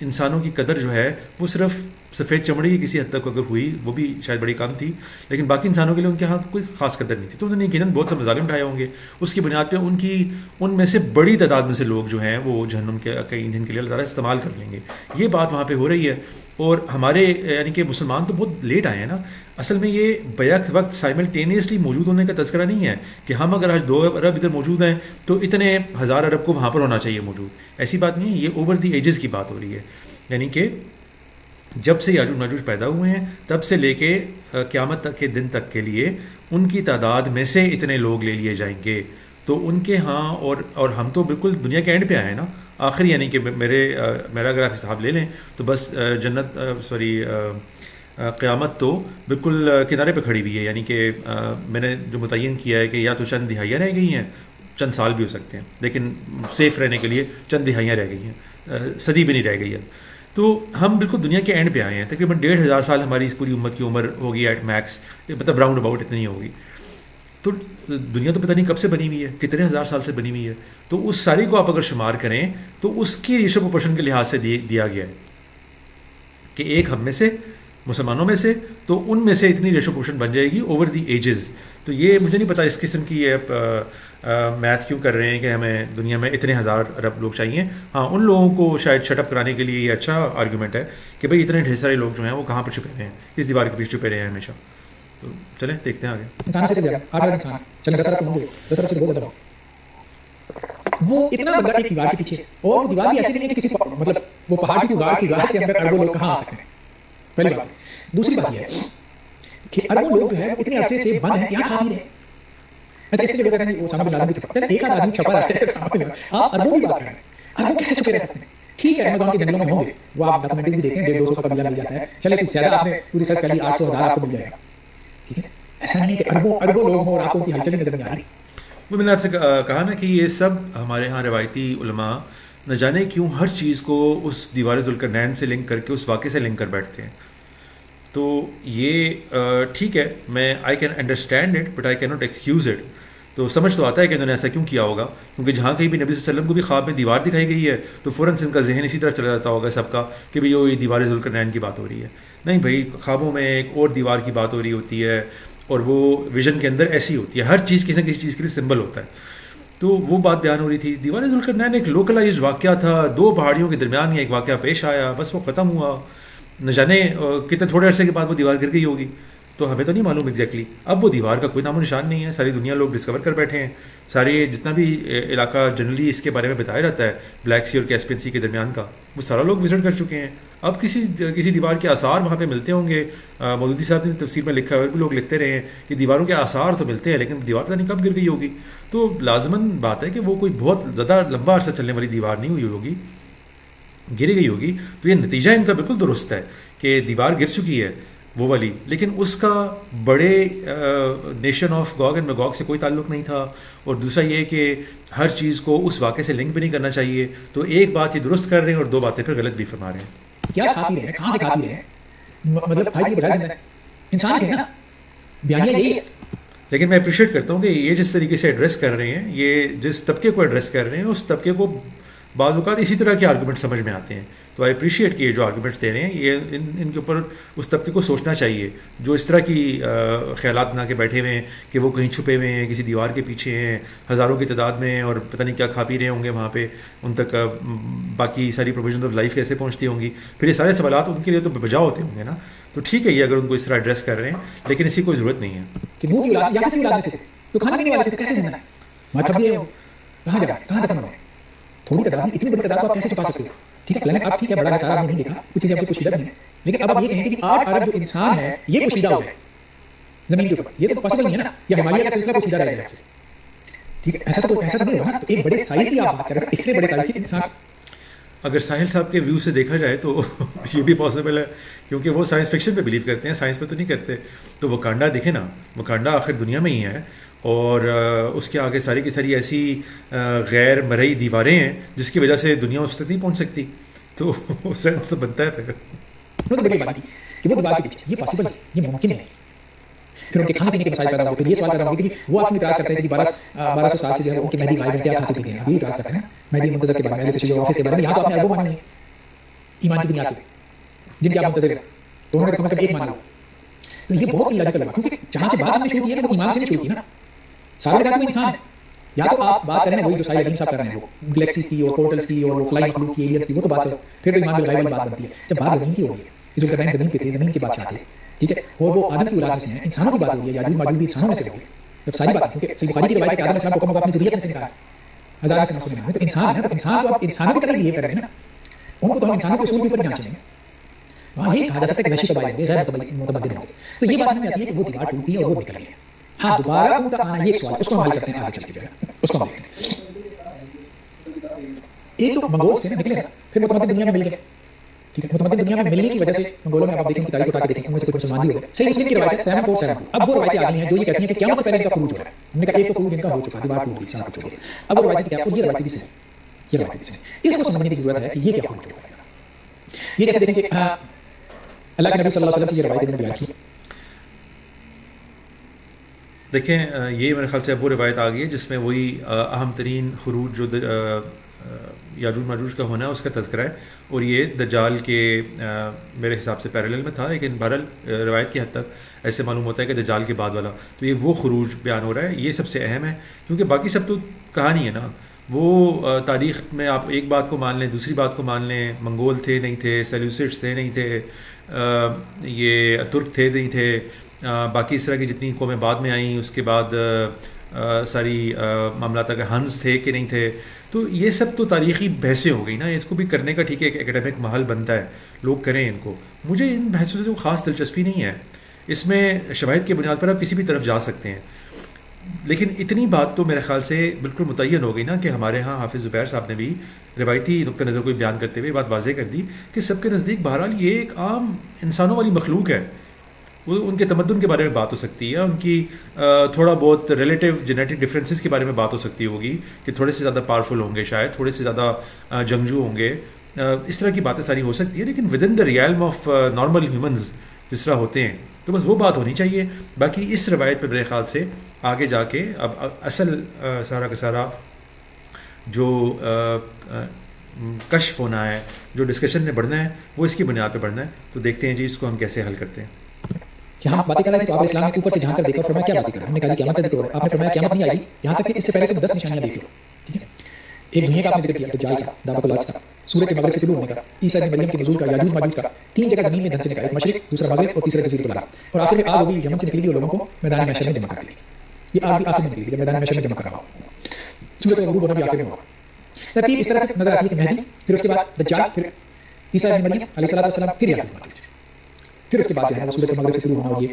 انسانوں کی قدر جو ہے وہ صرف سفید چمڑی کی کسی حد تک اگر ہوئی وہ بھی شاید بڑی کم تھی, لیکن باقی انسانوں کے لیے ان کے ہاں کوئی خاص قدر نہیں تھی. تو انہوں نے یقیناً بہت سے مظالم اٹھائے ہوں گے, اس کی بنیاد پہ ان میں سے بڑی تعداد میں سے لوگ جو ہیں وہ جہنم کے کئی ایندھن کے لیے اللہ تعالیٰ استعمال کر لیں گے. یہ بات وہاں پہ ہو رہی ہے. اور ہمارے یعنی کہ مسلمان تو بہت لیٹ آئے ہیں نا. اصل میں یہ بیک وقت سائملٹینیسلی موجود ہونے کا تذکرہ نہیں ہے کہ ہم اگر آج 2 ارب ادھر موجود ہیں تو اتنے 1000 ارب کو وہاں پر ہونا چاہیے موجود. ایسی بات نہیں ہے, یہ اوور دی ایجز کی بات ہو رہی ہے. یعنی کہ جب سے یاجوج ماجوج پیدا ہوئے ہیں تب سے لے کے قیامت تک کے دن تک کے لیے ان کی تعداد میں سے اتنے لوگ لے لیے جائیں گے. تو ان کے ہاں اور ہم تو بالکل دنیا کے اینڈ پہ آئے ہیں نا, آخر یعنی کہ میرا اگر آپ حساب لے لیں تو بس جنت قیامت تو بالکل کنارے پہ کھڑی ہوئی ہے. یعنی کہ میں نے جو متعین کیا ہے کہ یا تو چند دہائیاں رہ گئی ہیں, چند سال بھی ہو سکتے ہیں, لیکن سیف رہنے کے لیے چند دہائیاں رہ گئی ہیں, صدی بھی نہیں رہ گئی ہے. تو ہم بالکل دنیا کے اینڈ پہ آئے ہیں. تقریباً 1500 سال ہماری اس پوری امت کی عمر ہوگی ایٹ میکس, مطلب راؤنڈ اباؤٹ اتنی ہوگی. تو دنیا تو پتہ نہیں کب سے بنی ہوئی ہے, کتنے ہزار سال سے بنی ہوئی ہے. تو اس ساری کو آپ اگر شمار کریں تو اس کی ریشو پروپورشن کے لحاظ سے دیا گیا ہے کہ ایک ہم میں سے مسلمانوں میں سے تو ان میں سے اتنی ریشو پروپورشن بن جائے گی اوور دی ایجز. تو یہ مجھے نہیں پتا اس قسم کی یہ میتھ کیوں کر رہے ہیں کہ ہمیں دنیا میں اتنے 1000 ارب لوگ چاہیے. ہاں ان لوگوں کو شاید شٹ اپ کرانے کے لیے یہ اچھا آرگومنٹ ہے کہ بھئی اتنے ڈھیر سارے لوگ جو ہیں وہ کہاں پر چھپے رہے ہیں, اس دیوار کے پیچھے چھپے رہے ہیں ہمیشہ. تو چلیں دیکھتے ہیں آگے. وہ اتنا بڑا ایک دیوار کے پیچھے, اور دیوار بھی ایسی نہیں ہے کہ کسی مطلب وہ پہاڑ کی دیوار کے اندر اربوں لوگ کہاں آ سکتے ہیں, پہلی بات. دوسری بات یہ ہے کہ اربوں لوگ جو ہے اتنے عرصے سے بند ہیں, کیا کھا بھی رہے ہیں. اچھا اس جگہ کہتے ہیں وہ اسامہ بن لادن بھی چھپا, ایک آدمی چھپا رہتا ہے. آپ اربوں کی بات کر رہے ہیں, اربوں کیسے چھپے رہ سکتے ہیں؟ ٹھیک ہے امازون کے جنگلوں میں ہوں گے, وہ آپ ڈاکومنٹریز بھی دیکھیں 150-200 کا قبیلہ مل جاتا ہے, چلے کچھ زیادہ آپ نے پوری سرچ کر لی 800-1000 آپ کو مل جائے گا. ٹھیک ہے, ایسا نہیں کہ اربوں لوگ ہوں اور آپ کو ان کی ہلچل نظر نہیں آ رہی. وہ میں نے آپ سے کہا نا کہ یہ سب ہمارے ہاں روایتی علماء نہ جانے کیوں ہر چیز کو اس دیوار ذوالقرنین سے لنک کر کے اس واقعے سے لنک کر بیٹھتے ہیں. تو یہ ٹھیک ہے, میں I can understand it but I can not excuse it. تو سمجھ تو آتا ہے کہ انہوں نے ایسا کیوں کیا ہوگا, کیونکہ جہاں کہیں بھی نبی صلی اللہ علیہ وسلم کو بھی خواب میں دیوار دکھائی گئی ہے تو فوراً سے ان کا ذہن اسی طرح چلا جاتا ہوگا سب کا کہ بھئی یہ دیوار ذوالقرنین کی بات ہو رہی ہے. نہیں بھائی, خوابوں میں ایک اور دیوار کی بات ہو رہی ہوتی ہے اور وہ ویژن کے اندر ایسی ہوتی ہے, ہر چیز کسی نہ کسی چیز کے لیے سمبل ہوتا ہے. تو وہ بات بیان ہو رہی تھی. دیوار ذوالقرنین ایک لوکلائزڈ واقعہ تھا, 2 پہاڑیوں کے درمیان یہ ایک واقعہ پیش آیا, بس وہ ختم ہوا. نہ جانے کتنے تھوڑے عرصے کے بعد وہ دیوار گر گئی ہوگی, تو ہمیں تو نہیں معلوم ایگزیکٹلی. اب وہ دیوار کا کوئی نام و نشان نہیں ہے, ساری دنیا لوگ ڈسکور کر بیٹھے ہیں. سارے جتنا بھی علاقہ جنرلی اس کے بارے میں بتایا جاتا ہے بلیک سی اور کیسپین سی کے درمیان کا, وہ سارا لوگ وزٹ کر چکے ہیں. اب کسی دیوار کے آثار وہاں پہ ملتے ہوں گے. مودودی صاحب نے تفسیر میں لکھا ہے, بھی لوگ لکھتے رہے ہیں کہ دیواروں کے آثار تو ملتے ہیں لیکن دیوار پتہ نہیں کب گر گئی ہوگی. تو لازماً بات ہے کہ وہ کوئی بہت زیادہ لمبا عرصہ چلنے والی دیوار نہیں ہوئی ہوگی, گر گئی ہوگی. تو یہ نتیجہ ان کا بالکل درست ہے کہ دیوار گر چکی ہے وہ والی, لیکن اس کا بڑے نیشن آف گوگ اینڈ میگوگ سے کوئی تعلق نہیں تھا. اور دوسرا یہ کہ ہر چیز کو اس واقعے سے لنک بھی نہیں کرنا چاہیے. تو ایک بات یہ درست کر رہے ہیں اور 2 باتیں پھر غلط بھی فرما رہے ہیں. کیا کھا پی رہے ہیں, کہاں سے کھا پی رہے ہیں, مطلب کھائی بجائے زندہ انسان کے نا بیانیہ یہی ہے. لیکن میں اپریشیٹ کرتا ہوں کہ یہ جس طریقے سے ایڈریس کر رہے ہیں, یہ جس طبقے کو ایڈریس کر رہے ہیں, اس طبقے کو بعض اوقات اسی طرح کے آرگومنٹ سمجھ میں آتے ہیں. تو آئی اپریشیٹ کہ یہ جو آرگومنٹس دے رہے ہیں یہ ان کے اوپر اس طبقے کو سوچنا چاہیے جو اس طرح کی خیالات بنا کے بیٹھے ہوئے ہیں کہ وہ کہیں چھپے ہوئے ہیں, کسی دیوار کے پیچھے ہیں, ہزاروں کی تعداد میں, اور پتہ نہیں کیا کھا پی رہے ہوں گے وہاں پہ. ان تک باقی ساری پروویژن آف لائف کیسے پہنچتی ہوں گی. پھر یہ سارے سوالات ان کے لیے تو بجا ہوتے ہوں گے نا. تو ٹھیک ہے یہ اگر ان کو اس طرح ایڈریس کر رہے ہیں, لیکن اسی کوئی ضرورت نہیں ہے. تھوڑی تعداد اتنی بڑی تعداد کو آپ کیسے چھپا سکتے ہو؟ ٹھیک ہے پلانٹ آپ ٹھیک ہے بڑا سارا نہیں دیکھا, کچھ چیزیں آپ سے پوشیدہ نہیں ہے, لیکن اب آپ یہ کہیں کہ 8 ارب جو انسان ہے یہ پوشیدہ ہو گئے. زمین کے اوپر. یہ تو پاسبل نہیں ہے نا, یا ہمالیہ کا سلسلہ کچھ ادھر رہے گا. ٹھیک ہے, ایسا تو نہیں ہوگا نا. تو ایک بڑے سائز کی آپ بات کر رہے ہیں, اتنے بڑے سائز کے انسان. اگر ساحل صاحب کے ویو سے دیکھا جائے تو یہ بھی پاسبل ہے, کیونکہ وہ سائنس فکشن پہ بلیو کرتے ہیں, سائنس پہ تو نہیں کرتے. تو وکانڈا دیکھیں نا, وکانڈا آخر دنیا میں ہی ہے, اور اس کے آگے ساری کی ساری ایسی غیر مرئی دیواریں ہیں جس کی وجہ سے دنیا اس تک نہیں پہنچ سکتی. تو سینس تو بنتا ہے پھر. وہ تو بات کہ وہ دیوار کے پیچھے یہ پاسبل ہے, یہ ممکن نہیں. پھر ان کے کھانے پینے کے مسائل پیدا ہوتے ہیں. یہ سوال پیدا ہوتے ہیں کہ وہ آدمی اعتراض کرتے ہیں کہ 1200 سال سے جو ہے ان کے مہدی غائب ہیں, کیا کھاتے پیتے ہیں. ابھی اعتراض کرتے ہیں مہدی منتظر کے بارے میں, مہدی تشریف کے بارے میں. یہاں تو آپ نے اربوں ماننے ہیں ایمان کی بنیاد پہ, جن کے آپ منتظر ہیں, تو انہوں نے کم سے کم ایک مانا. تو یہ بہت اللاجیکل ہے, کیونکہ جہاں سے بات ہم نے شروع کی ہے وہ ایمان سے شروع کی نا. سارے لگا کوئی انسان ہے, یا تو آپ بات کریں وہی جو سارے لگن صاحب کر رہے ہیں, وہ گلیکسیز کی اور پورٹلز کی اور فلائی مخلوق کی, ایلینز کی, وہ تو بات چلو. پھر تو ایمان بالغیب والی بات بنتی ہے. جب بات زمین کی ہو رہی ہے, اس وقت زمین پہ تھے, زمین کے بادشاہ تھے, ٹھیک ہے, اور وہ آدم کی اولاد میں سے ہیں, انسانوں کی بات ہو رہی ہے, یاجوج ماجوج بھی انسانوں میں سے ہو رہی ہے. جب ساری بات, کیونکہ صحیح بخاری کی روایت ہے کہ آدم علیہ السلام کو اپنی ذریت میں سے نکالا, ہزار سے 900 میں, تو انسان ہے نا, تو انسان تو آپ انسانوں کی طرح یہ کر رہے ہیں نا, ان کو تو ہم انسانوں کے اصول کے اوپر جانچیں گے. وہاں یہ کہا جا سکتا ہے کہ وحشی قبائل ہوں گے, غیر متمدن ہوں گے. تو یہ بات سمجھ آتی ہے کہ وہ دیوار ٹوٹی اور وہ نکل گئی. ہاں دوبارہ ان کا آنا یہ سوال, اس کو ہم حل کرتے ہیں آگے چل کے, اس کو ہم دیکھتے ہیں. ایک تو منگول سے نکلے نا, پھر متمدن دنیا میں مل گئے. ٹھیک ہے, متمدن دنیا میں ملنے کی وجہ سے منگولوں میں آپ دیکھیں کہ تاریخ اٹھا کے دیکھیں, ان میں سے کچھ مسلمان بھی ہو گئے. صحیح مسلم کی روایت ہے 747. اب وہ روایتیں آ گئی ہیں جو یہ کہتی ہیں کہ قیامت سے پہلے ان کا خروج ہو رہا ہے. ہم نے کہا ایک تو خروج ان کا ہو چکا, دیوار ٹوٹ گئی, سب کچھ ہو گیا. اب وہ روایت کیا, یہ روایت بھی صحیح, یہ روایت بھی صحیح. اس کو سمجھنے کی ضرورت ہے کہ یہ کیا خروج ہو رہا ہے. یہ جیسے دیکھیں کہ اللہ کے نبی صلی اللہ علیہ وسلم سے یہ روایت انہوں نے بیان کی. دیکھیں یہ میرے خیال سے وہ روایت آ گئی ہے جس میں وہی اہم ترین خروج جو یاجوج ماجوج کا ہونا ہے اس کا تذکرہ ہے, اور یہ دجال کے میرے حساب سے پیرالل میں تھا, لیکن بہرحال روایت کی حد تک ایسے معلوم ہوتا ہے کہ دجال کے بعد والا. تو یہ وہ خروج بیان ہو رہا ہے, یہ سب سے اہم ہے, کیونکہ باقی سب تو کہانی ہے نا. وہ تاریخ میں آپ ایک بات کو مان لیں, دوسری بات کو مان لیں, منگول تھے نہیں تھے, سیلیوسٹس تھے نہیں تھے, یہ ترک تھے نہیں تھے, باقی اس طرح کی جتنی قومیں بعد میں آئیں, اس کے بعد ساری معاملات کے ہنس تھے کہ نہیں تھے. تو یہ سب تو تاریخی بحثیں ہو گئی نا, اس کو بھی کرنے کا ٹھیک ہے ایک ایکڈیمک محل بنتا ہے, لوگ کریں ان کو. مجھے ان بحثوں سے خاص دلچسپی نہیں ہے, اس میں شواہد کی بنیاد پر آپ کسی بھی طرف جا سکتے ہیں. لیکن اتنی بات تو میرے خیال سے بالکل متعین ہو گئی نا کہ ہمارے ہاں حافظ زبیر صاحب نے بھی روایتی نقطہ نظر کو بیان کرتے ہوئے بات واضح کر دی کہ سب کے نزدیک بہرحال یہ ایک عام انسانوں والی مخلوق ہے. وہ ان کے تمدن کے بارے میں بات ہو سکتی ہے, ان کی تھوڑا بہت ریلیٹیو جینیٹک ڈفرینسز کے بارے میں بات ہو سکتی ہوگی کہ تھوڑے سے زیادہ پاورفل ہوں گے, شاید تھوڑے سے زیادہ جنگجو ہوں گے, اس طرح کی باتیں ساری ہو سکتی ہیں. لیکن with in the realm of normal humans جس طرح ہوتے ہیں, تو بس وہ بات ہونی چاہیے. باقی اس روایت پہ میرے خیال سے آگے جا کے اب اصل سارا کا سارا جو کشف ہونا ہے, جو ڈسکشن میں بڑھنا ہے, وہ اس کی بنیاد پہ بڑھنا ہے. تو دیکھتے ہیں جی اس کو ہم کیسے حل کرتے ہیں. کہ ہم باتیں کر رہے ہیں تو آپ اسلام کے اوپر سے جہاں کر دیکھا, فرمایا کیا باتیں کر رہے ہیں. ہم نے کہا قیامت کا ذکر ہو رہا ہے, آپ نے فرمایا قیامت نہیں آئی, یہاں تک کہ اس سے پہلے تو 10 نشانیاں دیکھ لو. ٹھیک ہے, ایک دنیا کا آپ نے ذکر کیا, دجال کا, دعوت العرض کا, سورج کے مغرب سے طلوع ہونے کا, عیسیٰ ابن مریم کے نزول کا, یاجوج ماجوج کا, 3 جگہ زمین میں دھن سے نکلا, ایک مشرق, دوسرا مغرب اور تیسرا جزیرۃ العرب, اور آخر میں آگ ہوگی یمن سے نکلی اور لوگوں کو میدان محشر میں جمع کر دی. یہ آگ بھی آخر میں نکلی جب میدان محشر میں جمع کر رہا ہو. سورج کا غروب ہونا بھی آخر میں ہوگا. ترتیب اس طرح سے نظر آتی ہے کہ مہدی, پھر اس کے بعد دجال, پھر عیسیٰ ابن مریم علیہ السلام, پھر یاجوج ماجوج, پھر اس کے بعد جو ہے وہ سورج کے مغرب سے طلوع ہونا, اور یہ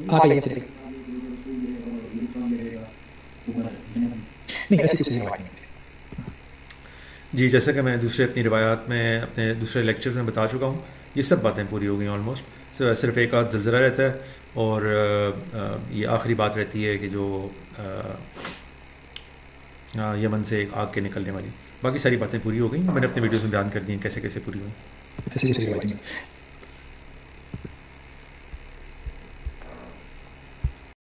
آگ یمن سے نکلی. نہیں ایسی کچھ نہیں بات نہیں. جی جیسا کہ میں دوسرے اپنی روایات میں اپنے دوسرے لیکچرز میں بتا چکا ہوں, یہ سب باتیں پوری ہو گئی آلموسٹ. صرف ایک آدھ زلزلہ رہتا ہے, اور یہ آخری بات رہتی ہے کہ جو یمن سے ایک آگ کے نکلنے والی, باقی ساری باتیں پوری ہو گئیں. میں نے اپنے ویڈیوز میں بیان کر دی ہیں کیسے کیسے پوری ہوئی. ایسی کچھ بات نہیں.